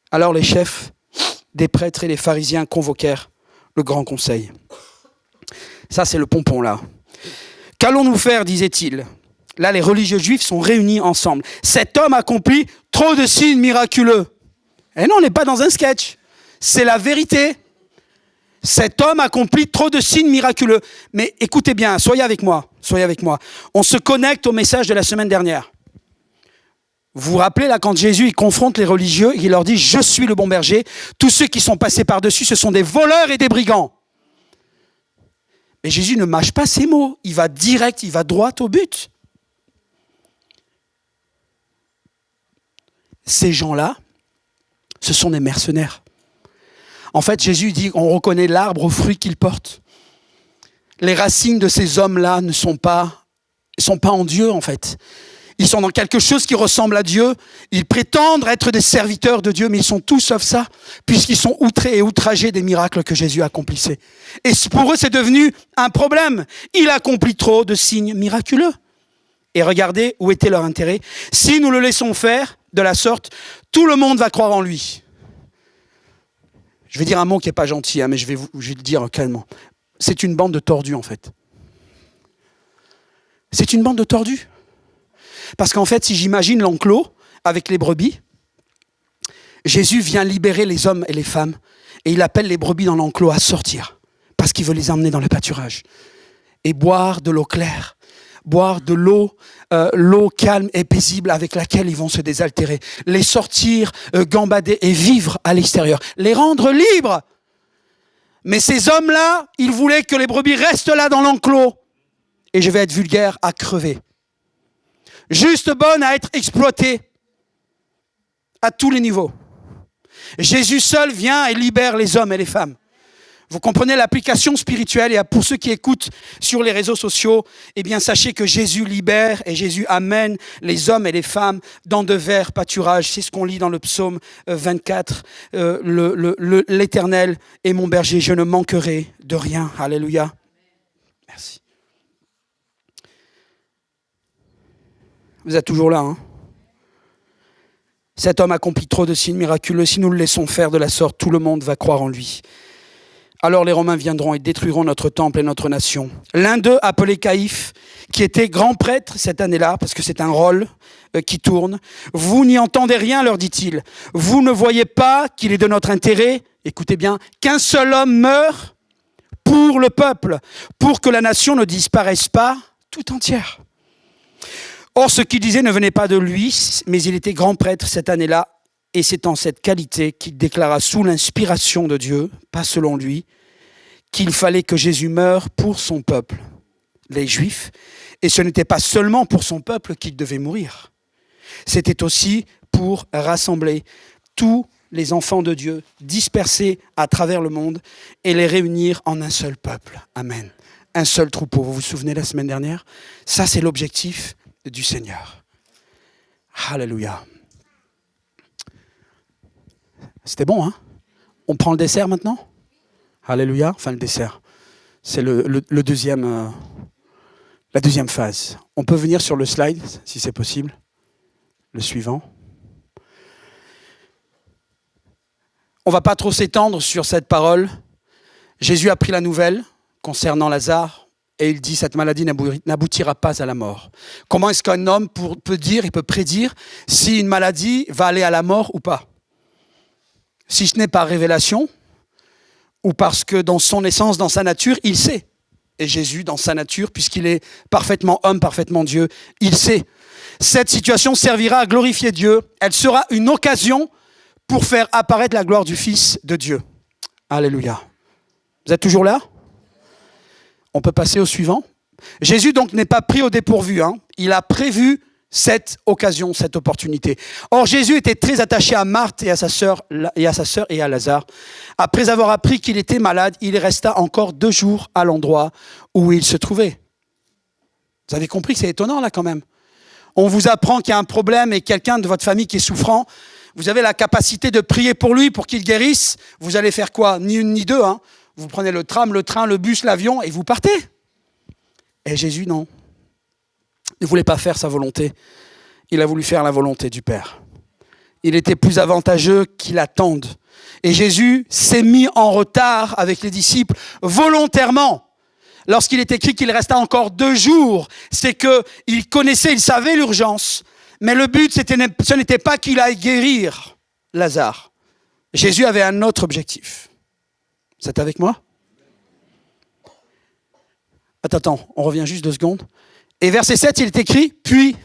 Alors les chefs des prêtres et les pharisiens convoquèrent le grand conseil. Ça, c'est le pompon, là. Qu'allons-nous faire, disait-il? Là, les religieux juifs sont réunis ensemble. Cet homme accomplit trop de signes miraculeux. Et non, on n'est pas dans un sketch. C'est la vérité. Cet homme accomplit trop de signes miraculeux. Mais écoutez bien, soyez avec moi. On se connecte au message de la semaine dernière. Vous vous rappelez, là, quand Jésus il confronte les religieux, il leur dit « Je suis le bon berger. Tous ceux qui sont passés par-dessus, ce sont des voleurs et des brigands. » Mais Jésus ne mâche pas ses mots. Il va direct, il va droit au but. Ces gens-là, ce sont des mercenaires. En fait, Jésus dit on reconnaît l'arbre aux fruits qu'il porte. Les racines de ces hommes-là ne sont pas en Dieu, en fait. Ils sont dans quelque chose qui ressemble à Dieu. Ils prétendent être des serviteurs de Dieu, mais ils sont tout sauf ça, puisqu'ils sont outrés et outragés des miracles que Jésus accomplissait. Et pour eux, c'est devenu un problème. Il accomplit trop de signes miraculeux. Et regardez où était leur intérêt. Si nous le laissons faire de la sorte, tout le monde va croire en lui. Je vais dire un mot qui n'est pas gentil, mais je vais le dire calmement. C'est une bande de tordus, en fait. C'est une bande de tordus. Parce qu'en fait, si j'imagine l'enclos avec les brebis, Jésus vient libérer les hommes et les femmes et il appelle les brebis dans l'enclos à sortir parce qu'il veut les emmener dans le pâturage et boire de l'eau claire, boire de l'eau calme et paisible avec laquelle ils vont se désaltérer, les sortir, gambader et vivre à l'extérieur, les rendre libres. Mais ces hommes-là, ils voulaient que les brebis restent là dans l'enclos et je vais être vulgaire, à crever. Juste bonne à être exploitée à tous les niveaux. Jésus seul vient et libère les hommes et les femmes. Vous comprenez l'application spirituelle et pour ceux qui écoutent sur les réseaux sociaux, eh bien sachez que Jésus libère et Jésus amène les hommes et les femmes dans de verts pâturages. C'est ce qu'on lit dans le psaume 24. L'Éternel est mon berger, je ne manquerai de rien. Alléluia. Merci. Vous êtes toujours là, hein? Cet homme accomplit trop de signes miraculeux. Si nous le laissons faire de la sorte, tout le monde va croire en lui. Alors les Romains viendront et détruiront notre temple et notre nation. L'un d'eux, appelé Caïphe, qui était grand prêtre cette année-là, parce que c'est un rôle qui tourne. Vous n'y entendez rien, leur dit-il. Vous ne voyez pas qu'il est de notre intérêt, écoutez bien, qu'un seul homme meure pour le peuple, pour que la nation ne disparaisse pas tout entière. Or, ce qu'il disait ne venait pas de lui, mais il était grand prêtre cette année-là, et c'est en cette qualité qu'il déclara sous l'inspiration de Dieu, pas selon lui, qu'il fallait que Jésus meure pour son peuple, les Juifs. Et ce n'était pas seulement pour son peuple qu'il devait mourir. C'était aussi pour rassembler tous les enfants de Dieu dispersés à travers le monde et les réunir en un seul peuple. Amen. Un seul troupeau. Vous vous souvenez la semaine dernière? Ça, c'est l'objectif du Seigneur. Alléluia. C'était bon, hein? On prend le dessert maintenant? Alléluia. Enfin, le dessert. C'est le deuxième, la deuxième phase. On peut venir sur le slide, si c'est possible. Le suivant. On ne va pas trop s'étendre sur cette parole. Jésus a pris la nouvelle concernant Lazare et il dit cette maladie n'aboutira pas à la mort. Comment est-ce qu'un homme peut prédire si une maladie va aller à la mort ou pas? Si ce n'est par révélation ou parce que dans son essence, dans sa nature, il sait. Et Jésus, dans sa nature, puisqu'il est parfaitement homme, parfaitement Dieu, il sait. Cette situation servira à glorifier Dieu. Elle sera une occasion pour faire apparaître la gloire du Fils de Dieu. Alléluia. Vous êtes toujours là? On peut passer au suivant. Jésus donc n'est pas pris au dépourvu. Il a prévu cette occasion, cette opportunité. Or Jésus était très attaché à Marthe et à sa sœur et à Lazare. Après avoir appris qu'il était malade, il resta encore 2 jours à l'endroit où il se trouvait. Vous avez compris que c'est étonnant là quand même. On vous apprend qu'il y a un problème et quelqu'un de votre famille qui est souffrant. Vous avez la capacité de prier pour lui, pour qu'il guérisse. Vous allez faire quoi? Ni une ni deux. Vous prenez le tram, le train, le bus, l'avion et vous partez. Et Jésus, non. Il ne voulait pas faire sa volonté. Il a voulu faire la volonté du Père. Il était plus avantageux qu'il attende. Et Jésus s'est mis en retard avec les disciples volontairement. Lorsqu'il est écrit qu'il resta encore 2 jours, c'est qu'il connaissait, il savait l'urgence. Mais le but, ce n'était pas qu'il aille guérir Lazare. Jésus avait un autre objectif. Vous êtes avec moi? Attends, on revient juste 2 secondes. Et verset 7, il est écrit, puis,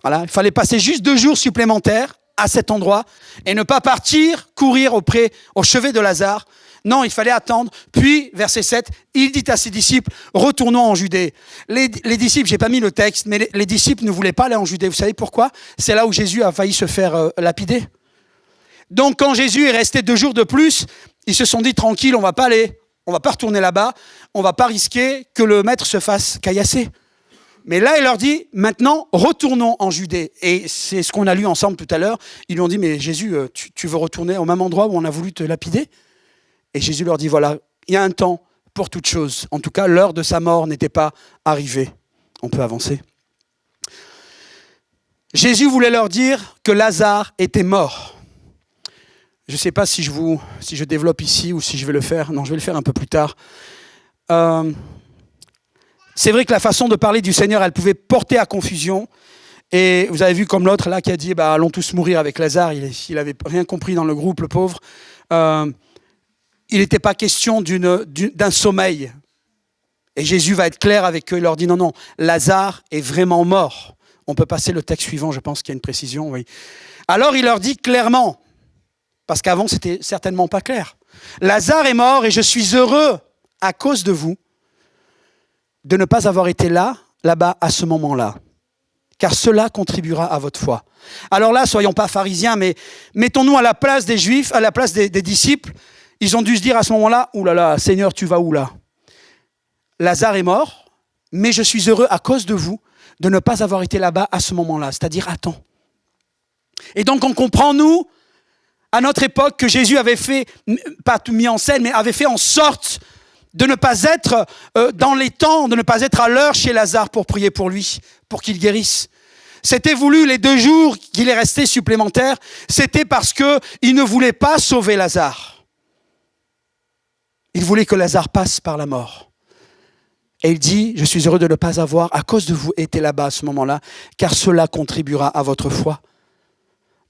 voilà, il fallait passer juste 2 jours supplémentaires à cet endroit et ne pas partir, courir au chevet de Lazare. Non, il fallait attendre. Puis, verset 7, il dit à ses disciples, retournons en Judée. Les disciples, j'ai pas mis le texte, mais les disciples ne voulaient pas aller en Judée. Vous savez pourquoi? C'est là où Jésus a failli se faire lapider. Donc, quand Jésus est resté 2 jours de plus, ils se sont dit, tranquille, on va pas aller, on va pas retourner là-bas, on va pas risquer que le maître se fasse caillasser. Mais là, il leur dit, maintenant, retournons en Judée. Et c'est ce qu'on a lu ensemble tout à l'heure. Ils lui ont dit, mais Jésus, tu veux retourner au même endroit où on a voulu te lapider? Et Jésus leur dit, voilà, il y a un temps pour toute chose. En tout cas, l'heure de sa mort n'était pas arrivée. On peut avancer. Jésus voulait leur dire que Lazare était mort. Je ne sais pas si je développe ici ou si je vais le faire. Non, je vais le faire un peu plus tard. C'est vrai que la façon de parler du Seigneur, elle pouvait porter à confusion. Et vous avez vu comme l'autre là qui a dit, allons tous mourir avec Lazare. Il n'avait rien compris dans le groupe, le pauvre. Il n'était pas question d'un sommeil. Et Jésus va être clair avec eux. Il leur dit, non, Lazare est vraiment mort. On peut passer le texte suivant, je pense qu'il y a une précision. Oui. Alors il leur dit clairement, parce qu'avant c'était certainement pas clair. Lazare est mort et je suis heureux à cause de vous de ne pas avoir été là-bas à ce moment-là. Car cela contribuera à votre foi. Alors là, soyons pas pharisiens, mais mettons-nous à la place des Juifs, à la place des disciples. Ils ont dû se dire à ce moment-là, « Ouh là là, Seigneur, tu vas où là? Lazare est mort, mais je suis heureux à cause de vous de ne pas avoir été là-bas à ce moment-là. » C'est-à-dire, attends. Et donc, on comprend, nous, à notre époque, que Jésus avait fait, pas tout mis en scène, mais avait fait en sorte de ne pas être dans les temps, de ne pas être à l'heure chez Lazare pour prier pour lui, pour qu'il guérisse. C'était voulu les 2 jours qu'il est resté supplémentaires, c'était parce qu'il ne voulait pas sauver Lazare. Il voulait que Lazare passe par la mort. Et il dit, je suis heureux de ne pas avoir, à cause de vous, été là-bas à ce moment-là, car cela contribuera à votre foi.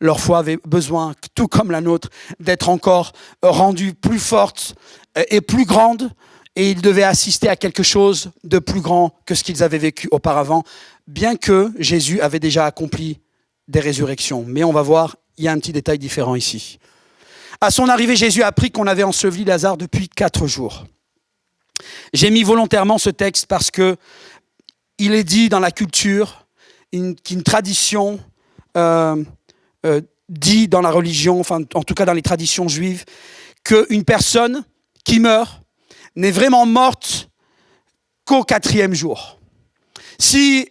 Leur foi avait besoin, tout comme la nôtre, d'être encore rendue plus forte et plus grande. Et ils devaient assister à quelque chose de plus grand que ce qu'ils avaient vécu auparavant, bien que Jésus avait déjà accompli des résurrections. Mais on va voir, il y a un petit détail différent ici. À son arrivée, Jésus a appris qu'on avait enseveli Lazare depuis 4 jours. J'ai mis volontairement ce texte parce que il est dit dans la culture, qu'une tradition dit dans la religion, enfin en tout cas dans les traditions juives, qu'une personne qui meurt n'est vraiment morte qu'au 4e jour. Si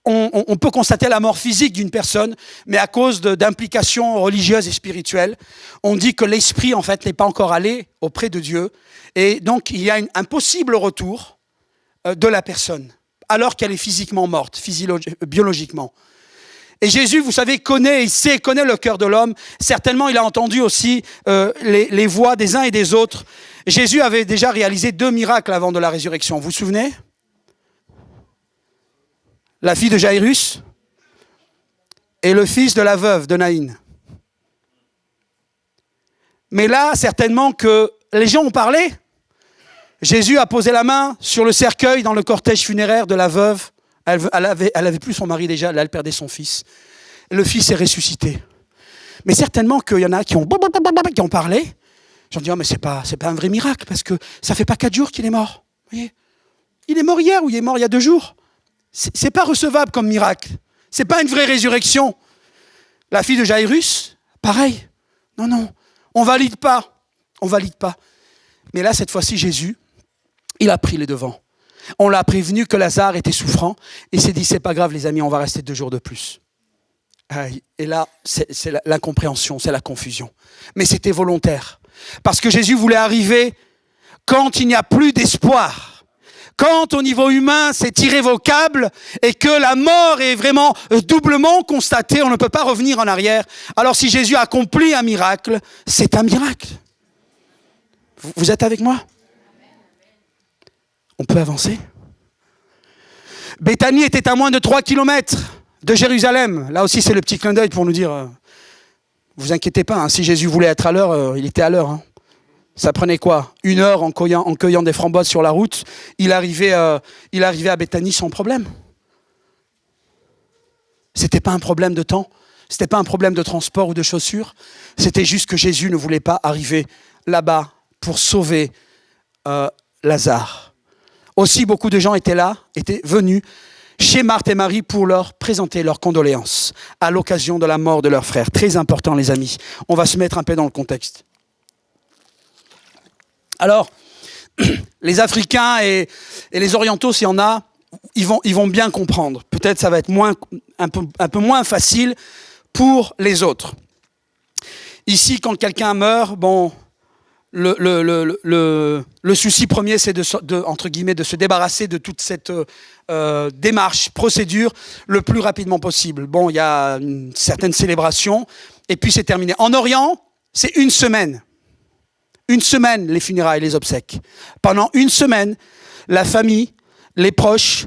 on peut constater la mort physique d'une personne, mais à cause d'implications religieuses et spirituelles, on dit que l'esprit en fait n'est pas encore allé auprès de Dieu, et donc il y a un possible retour de la personne, alors qu'elle est physiquement morte, biologiquement. Et Jésus, vous savez, connaît le cœur de l'homme. Certainement, il a entendu aussi les voix des uns et des autres. Jésus avait déjà réalisé 2 miracles avant de la résurrection. Vous vous souvenez ? La fille de Jairus et le fils de la veuve de Naïn. Mais là, certainement que les gens ont parlé. Jésus a posé la main sur le cercueil dans le cortège funéraire de la veuve. Elle avait plus son mari déjà, là elle perdait son fils. Le fils est ressuscité. Mais certainement qu'il y en a qui ont parlé. J'en dis, oh, mais c'est pas un vrai miracle, parce que ça fait pas 4 jours qu'il est mort. Vous voyez, il est mort hier ou il est mort il y a 2 jours. C'est pas recevable comme miracle. C'est pas une vraie résurrection. La fille de Jairus, pareil. Non, on valide pas. Mais là, cette fois-ci, Jésus, il a pris les devants. On l'a prévenu que Lazare était souffrant. Et il s'est dit, c'est pas grave les amis, on va rester 2 jours de plus. Et là, c'est l'incompréhension, c'est la confusion. Mais c'était volontaire. Parce que Jésus voulait arriver quand il n'y a plus d'espoir. Quand au niveau humain, c'est irrévocable et que la mort est vraiment doublement constatée, on ne peut pas revenir en arrière. Alors si Jésus accomplit un miracle, c'est un miracle. Vous êtes avec moi ? On peut avancer ? Béthanie était à moins de 3 kilomètres de Jérusalem. Là aussi, c'est le petit clin d'œil pour nous dire, vous inquiétez pas, hein, si Jésus voulait être à l'heure, il était à l'heure. Hein. Ça prenait quoi ? 1 heure en cueillant des framboises sur la route. Il arrivait à Béthanie sans problème. C'était pas un problème de temps. C'était pas un problème de transport ou de chaussures. C'était juste que Jésus ne voulait pas arriver là-bas pour sauver Lazare. Aussi, beaucoup de gens étaient venus chez Marthe et Marie pour leur présenter leurs condoléances à l'occasion de la mort de leur frère. Très important, les amis. On va se mettre un peu dans le contexte. Alors, les Africains et les Orientaux, s'il y en a, ils vont bien comprendre. Peut-être ça va être un peu moins facile pour les autres. Ici, quand quelqu'un meurt, bon, le souci premier, c'est entre guillemets, de se débarrasser de toute cette démarche, procédure, le plus rapidement possible. Bon, il y a une certaine célébration, et puis c'est terminé. En Orient, c'est 1 semaine. 1 semaine, les funérailles, les obsèques. Pendant 1 semaine, la famille, les proches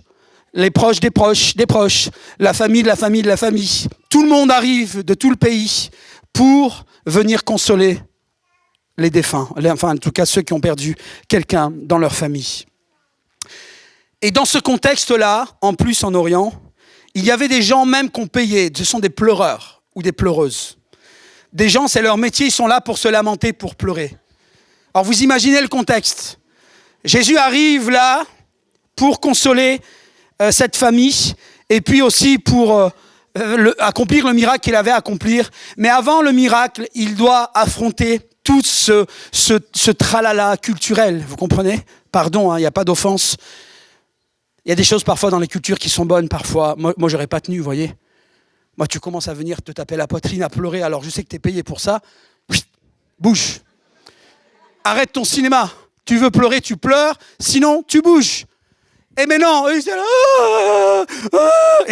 des proches, la famille de la famille de la famille. Tout le monde arrive de tout le pays pour venir consoler les défunts. Enfin, en tout cas, ceux qui ont perdu quelqu'un dans leur famille. Et dans ce contexte-là, en plus en Orient, il y avait des gens même qu'on payait. Ce sont des pleureurs ou des pleureuses. Des gens, c'est leur métier, ils sont là pour se lamenter, pour pleurer. Alors vous imaginez le contexte. Jésus arrive là pour consoler cette famille et puis aussi pour accomplir le miracle qu'il avait à accomplir. Mais avant le miracle, il doit affronter tout ce tralala culturel. Vous comprenez ? Pardon, il n'y a pas d'offense. Il y a des choses parfois dans les cultures qui sont bonnes parfois. Moi j'aurais pas tenu, vous voyez. Moi, tu commences à venir te taper la poitrine, à pleurer, alors je sais que tu es payé pour ça. Bouge. Arrête ton cinéma. Tu veux pleurer, tu pleures. Sinon, tu bouges. Et mais non, et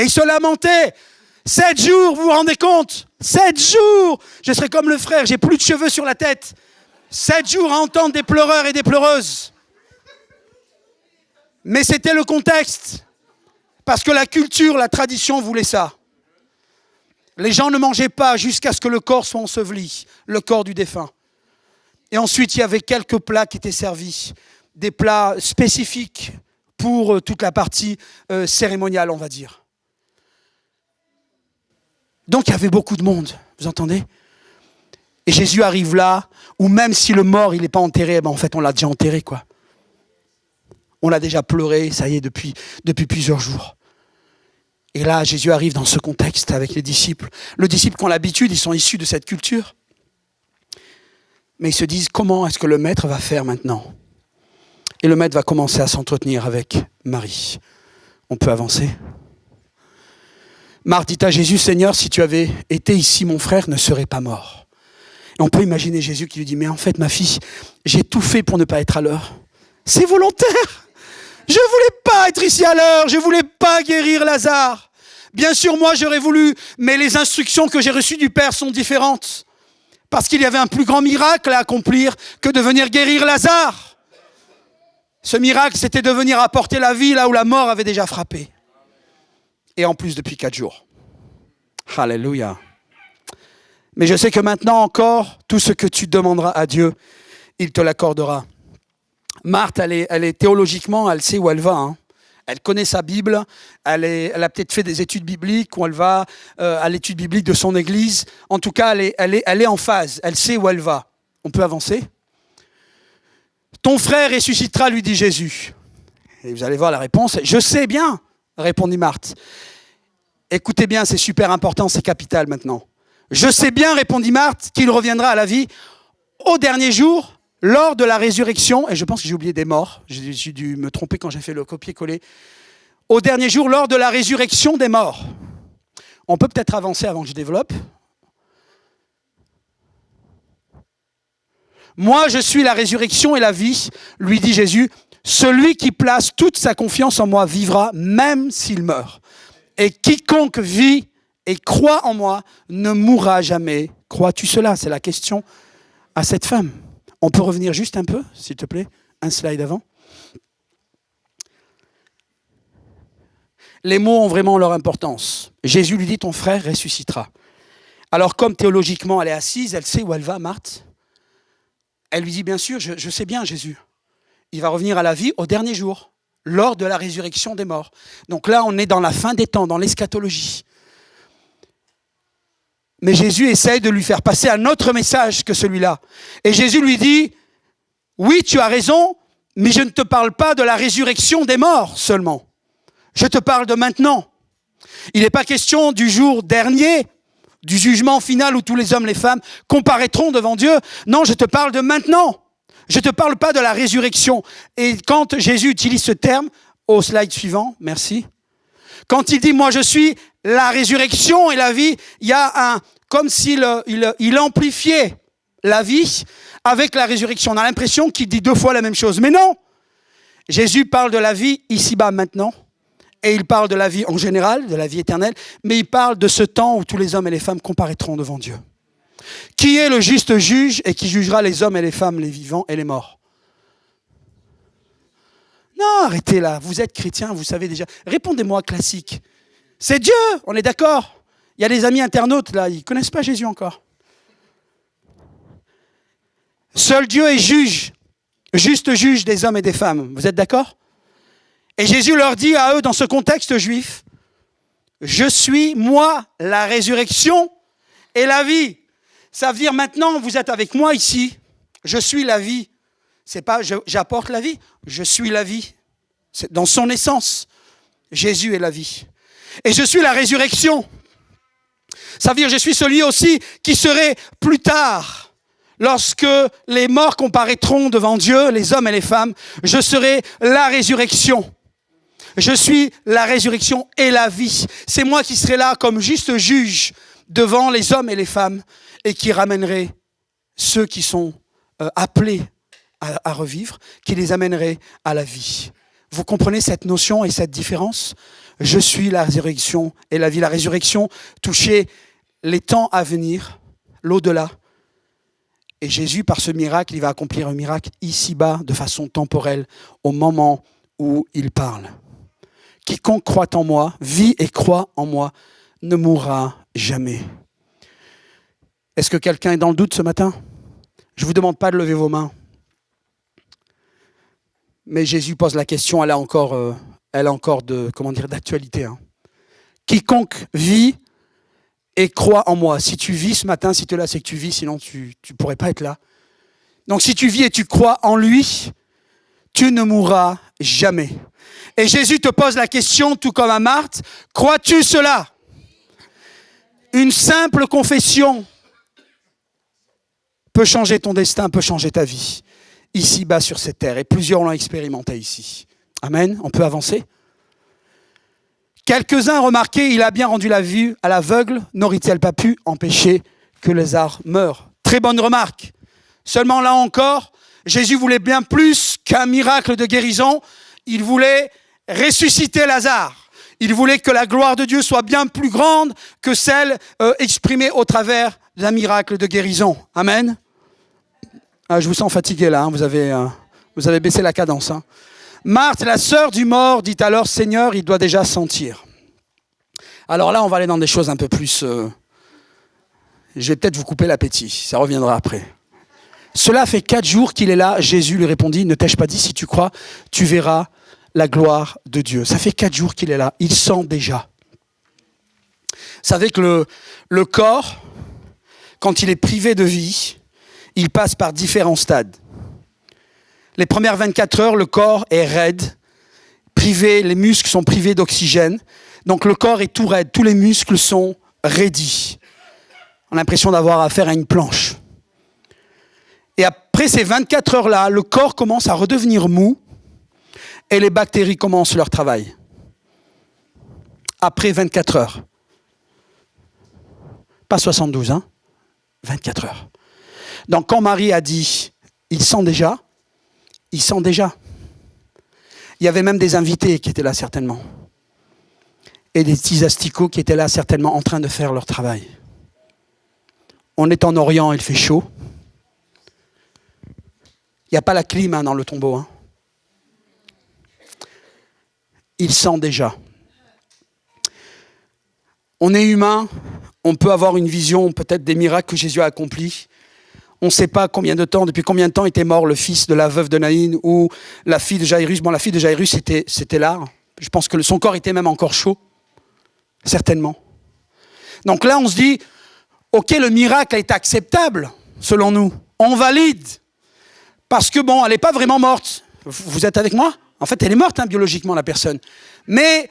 il se lamentait. 7 jours, vous vous rendez compte ? 7 jours. Je serai comme le frère, j'ai plus de cheveux sur la tête. 7 jours à entendre des pleureurs et des pleureuses. Mais c'était le contexte. Parce que la culture, la tradition voulait ça. Les gens ne mangeaient pas jusqu'à ce que le corps soit enseveli, le corps du défunt. Et ensuite, il y avait quelques plats qui étaient servis, des plats spécifiques pour toute la partie cérémoniale, on va dire. Donc, il y avait beaucoup de monde, vous entendez ? Et Jésus arrive là, où même si le mort, il n'est pas enterré, ben en fait, on l'a déjà enterré, quoi. On a déjà pleuré, ça y est, depuis plusieurs jours. Et là, Jésus arrive dans ce contexte avec les disciples. Les disciples qui ont l'habitude, ils sont issus de cette culture. Mais ils se disent, comment est-ce que le maître va faire maintenant? Et le maître va commencer à s'entretenir avec Marie. On peut avancer. Marthe dit à Jésus, Seigneur, si tu avais été ici, mon frère ne serait pas mort. Et on peut imaginer Jésus qui lui dit, mais en fait, ma fille, j'ai tout fait pour ne pas être à l'heure. C'est volontaire. Je ne voulais pas être ici à l'heure. Je ne voulais pas guérir Lazare. Bien sûr, moi, j'aurais voulu, mais les instructions que j'ai reçues du Père sont différentes. Parce qu'il y avait un plus grand miracle à accomplir que de venir guérir Lazare. Ce miracle, c'était de venir apporter la vie là où la mort avait déjà frappé. Et en plus, depuis 4 jours. Alléluia. Mais je sais que maintenant encore, tout ce que tu demanderas à Dieu, il te l'accordera. Marthe, elle est théologiquement, elle sait où elle va. Hein. Elle connaît sa Bible, elle a peut-être fait des études bibliques, ou elle va à l'étude biblique de son église. En tout cas, elle est en phase, elle sait où elle va. On peut avancer? Ton frère ressuscitera, lui dit Jésus. Et vous allez voir la réponse. Je sais bien, répondit Marthe. Écoutez bien, c'est super important, c'est capital maintenant. Je sais bien, répondit Marthe, qu'il reviendra à la vie au dernier jour, lors de la résurrection, et je pense que j'ai oublié des morts, j'ai dû me tromper quand j'ai fait le copier-coller, au dernier jour, lors de la résurrection des morts. On peut peut-être avancer avant que je développe. Moi, je suis la résurrection et la vie, lui dit Jésus. Celui qui place toute sa confiance en moi vivra, même s'il meurt. Et quiconque vit et croit en moi ne mourra jamais. Crois-tu cela? C'est la question à cette femme. On peut revenir juste un peu, s'il te plaît? Un slide avant. Les mots ont vraiment leur importance. Jésus lui dit, ton frère ressuscitera. Alors comme théologiquement elle est assise, elle sait où elle va, Marthe. Elle lui dit, bien sûr, je sais bien, Jésus. Il va revenir à la vie au dernier jour, lors de la résurrection des morts. Donc là, on est dans la fin des temps, dans l'eschatologie. Mais Jésus essaye de lui faire passer un autre message que celui-là. Et Jésus lui dit, oui, tu as raison, mais je ne te parle pas de la résurrection des morts seulement. Je te parle de maintenant. Il n'est pas question du jour dernier, du jugement final où tous les hommes et les femmes comparaîtront devant Dieu. Non, je te parle de maintenant. Je ne te parle pas de la résurrection. Et quand Jésus utilise ce terme, au slide suivant, merci. Quand il dit, moi je suis la résurrection et la vie, il y a comme s'il il amplifiait la vie avec la résurrection. On a l'impression qu'il dit 2 fois la même chose. Mais non, Jésus parle de la vie ici-bas maintenant. Et il parle de la vie en général, de la vie éternelle. Mais il parle de ce temps où tous les hommes et les femmes comparaîtront devant Dieu. Qui est le juste juge et qui jugera les hommes et les femmes, les vivants et les morts? Non, arrêtez là, vous êtes chrétien, vous savez déjà. Répondez-moi classique. C'est Dieu, on est d'accord? Il y a des amis internautes là, ils ne connaissent pas Jésus encore. Seul Dieu est juge, juste juge des hommes et des femmes. Vous êtes d'accord? Et Jésus leur dit à eux dans ce contexte juif, je suis moi la résurrection et la vie. Ça veut dire maintenant vous êtes avec moi ici, je suis la vie. C'est pas j'apporte la vie, je suis la vie. C'est dans son essence, Jésus est la vie. Et je suis la résurrection. Ça veut dire je suis celui aussi qui serait plus tard, lorsque les morts comparaîtront devant Dieu, les hommes et les femmes, je serai la résurrection. Je suis la résurrection et la vie. C'est moi qui serai là comme juste juge devant les hommes et les femmes et qui ramènerai ceux qui sont appelés à revivre, qui les amènerai à la vie. Vous comprenez cette notion et cette différence? Je suis la résurrection et la vie. La résurrection touchait les temps à venir, l'au-delà. Et Jésus, par ce miracle, il va accomplir un miracle ici-bas, de façon temporelle, au moment où il parle. Quiconque croit en moi, vit et croit en moi, ne mourra jamais. Est-ce que quelqu'un est dans le doute ce matin? Je ne vous demande pas de lever vos mains. Mais Jésus pose la question, elle a encore d'actualité. Hein. Quiconque vit et croit en moi. Si tu vis ce matin, si tu es là, c'est que tu vis, sinon tu ne pourrais pas être là. Donc si tu vis et tu crois en lui, tu ne mourras jamais. Et Jésus te pose la question, tout comme à Marthe, crois-tu cela? Une simple confession peut changer ton destin, peut changer ta vie, ici-bas sur cette terre. Et plusieurs l'ont expérimenté ici. Amen, on peut avancer. Quelques-uns remarquaient, il a bien rendu la vue à l'aveugle, n'aurait-il pas pu empêcher que Lazare meure? Très bonne remarque. Seulement là encore, Jésus voulait bien plus qu'un miracle de guérison. Il voulait ressusciter Lazare. Il voulait que la gloire de Dieu soit bien plus grande que celle exprimée au travers d'un miracle de guérison. Amen. Je vous sens fatigué là, hein. Vous avez baissé la cadence. Hein. Marthe, la sœur du mort, dit alors, Seigneur, il doit déjà sentir. Alors là, on va aller dans des choses un peu plus... Je vais peut-être vous couper l'appétit, ça reviendra après. Cela fait 4 jours qu'il est là. Jésus lui répondit, ne t'ai-je pas dit, si tu crois, tu verras la gloire de Dieu. Ça fait 4 jours qu'il est là. Il sent déjà. Vous savez que le corps, quand il est privé de vie, il passe par différents stades. Les premières 24 heures, le corps est raide, privé, les muscles sont privés d'oxygène. Donc le corps est tout raide, tous les muscles sont raidis. On a l'impression d'avoir affaire à une planche. Et après ces 24 heures-là, le corps commence à redevenir mou et les bactéries commencent leur travail. Après 24 heures. Pas 72, hein, 24 heures. Donc quand Marie a dit, il sent déjà, il sent déjà. Il y avait même des invités qui étaient là certainement. Et des petits asticots qui étaient là certainement en train de faire leur travail. On est en Orient, il fait chaud. Il n'y a pas la clim dans le tombeau. Hein. Il sent déjà. On est humain, on peut avoir une vision peut-être des miracles que Jésus a accomplis. On ne sait pas combien de temps, depuis combien de temps était mort le fils de la veuve de Naïn ou la fille de Jairus. Bon, la fille de Jairus, c'était là. Je pense que son corps était même encore chaud. Certainement. Donc là, on se dit, ok, le miracle est acceptable, selon nous. On valide. Parce que bon, elle n'est pas vraiment morte. Vous êtes avec moi? En fait, elle est morte, hein, biologiquement, la personne. Mais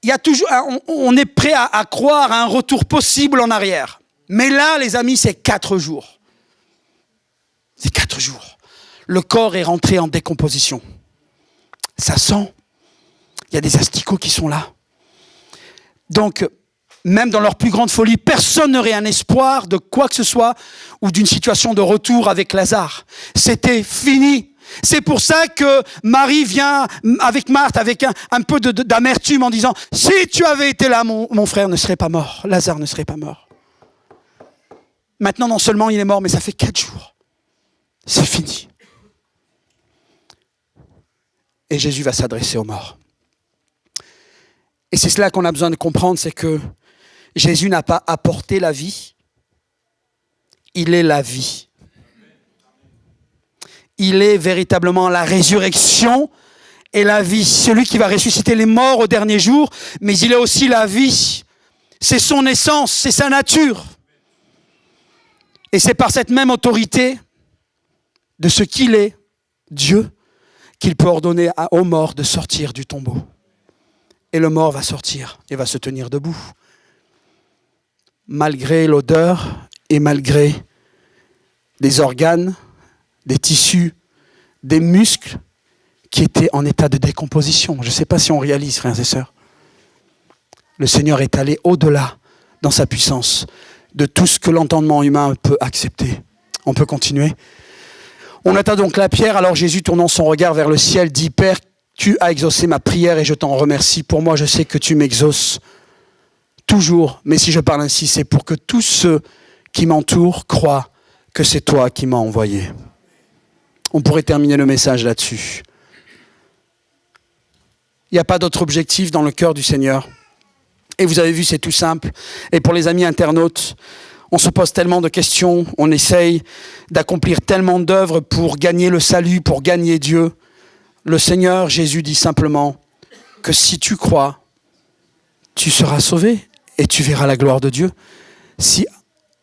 il y a toujours, on est prêt à croire à un retour possible en arrière. Mais là, les amis, c'est 4 jours. C'est 4 jours. Le corps est rentré en décomposition. Ça sent. Il y a des asticots qui sont là. Donc, même dans leur plus grande folie, personne n'aurait un espoir de quoi que ce soit ou d'une situation de retour avec Lazare. C'était fini. C'est pour ça que Marie vient avec Marthe, avec un peu d'amertume en disant « Si tu avais été là, mon frère ne serait pas mort. Lazare ne serait pas mort. » Maintenant, non seulement il est mort, mais ça fait 4 jours. C'est fini. Et Jésus va s'adresser aux morts. Et c'est cela qu'on a besoin de comprendre, c'est que Jésus n'a pas apporté la vie, il est la vie. Il est véritablement la résurrection et la vie. Celui qui va ressusciter les morts au dernier jour, mais il est aussi la vie. C'est son essence, c'est sa nature. Et c'est par cette même autorité de ce qu'il est, Dieu, qu'il peut ordonner aux morts de sortir du tombeau. Et le mort va sortir et va se tenir debout. Malgré l'odeur et malgré des organes, des tissus, des muscles qui étaient en état de décomposition. Je ne sais pas si on réalise, frères et sœurs. Le Seigneur est allé au-delà dans sa puissance de tout ce que l'entendement humain peut accepter. On peut continuer. On atteint donc la pierre, alors Jésus, tournant son regard vers le ciel, dit « Père, tu as exaucé ma prière et je t'en remercie. Pour moi, je sais que tu m'exauces toujours. Mais si je parle ainsi, c'est pour que tous ceux qui m'entourent croient que c'est toi qui m'as envoyé. » On pourrait terminer le message là-dessus. Il n'y a pas d'autre objectif dans le cœur du Seigneur. Et vous avez vu, c'est tout simple. Et pour les amis internautes, on se pose tellement de questions, on essaye d'accomplir tellement d'œuvres pour gagner le salut, pour gagner Dieu. Le Seigneur Jésus dit simplement que si tu crois, tu seras sauvé et tu verras la gloire de Dieu. Si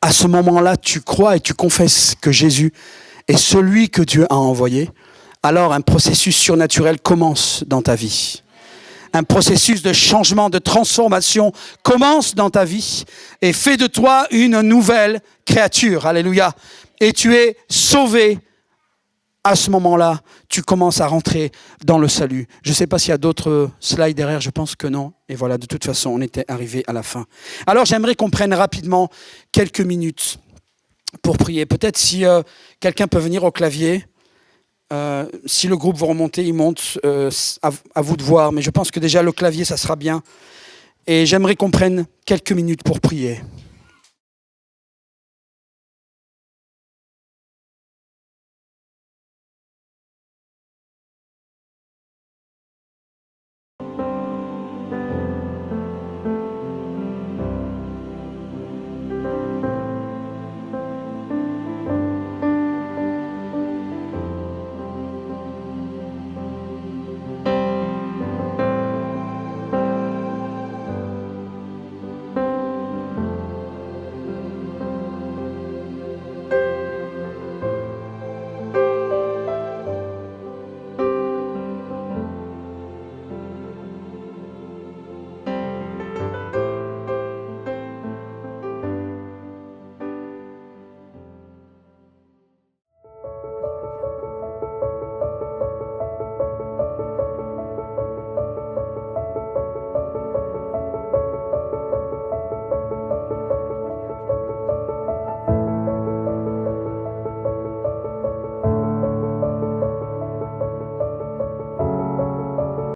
à ce moment-là, tu crois et tu confesses que Jésus est celui que Dieu a envoyé, alors un processus surnaturel commence dans ta vie. Un processus de changement, de transformation commence dans ta vie et fait de toi une nouvelle créature. Alléluia. Et tu es sauvé. À ce moment-là, tu commences à rentrer dans le salut. Je ne sais pas s'il y a d'autres slides derrière, je pense que non. Et voilà, de toute façon, on était arrivé à la fin. Alors, j'aimerais qu'on prenne rapidement quelques minutes pour prier. Peut-être si quelqu'un peut venir au clavier. Si le groupe veut remonter, il monte. À vous de voir. Mais je pense que déjà, le clavier, ça sera bien. Et j'aimerais qu'on prenne quelques minutes pour prier.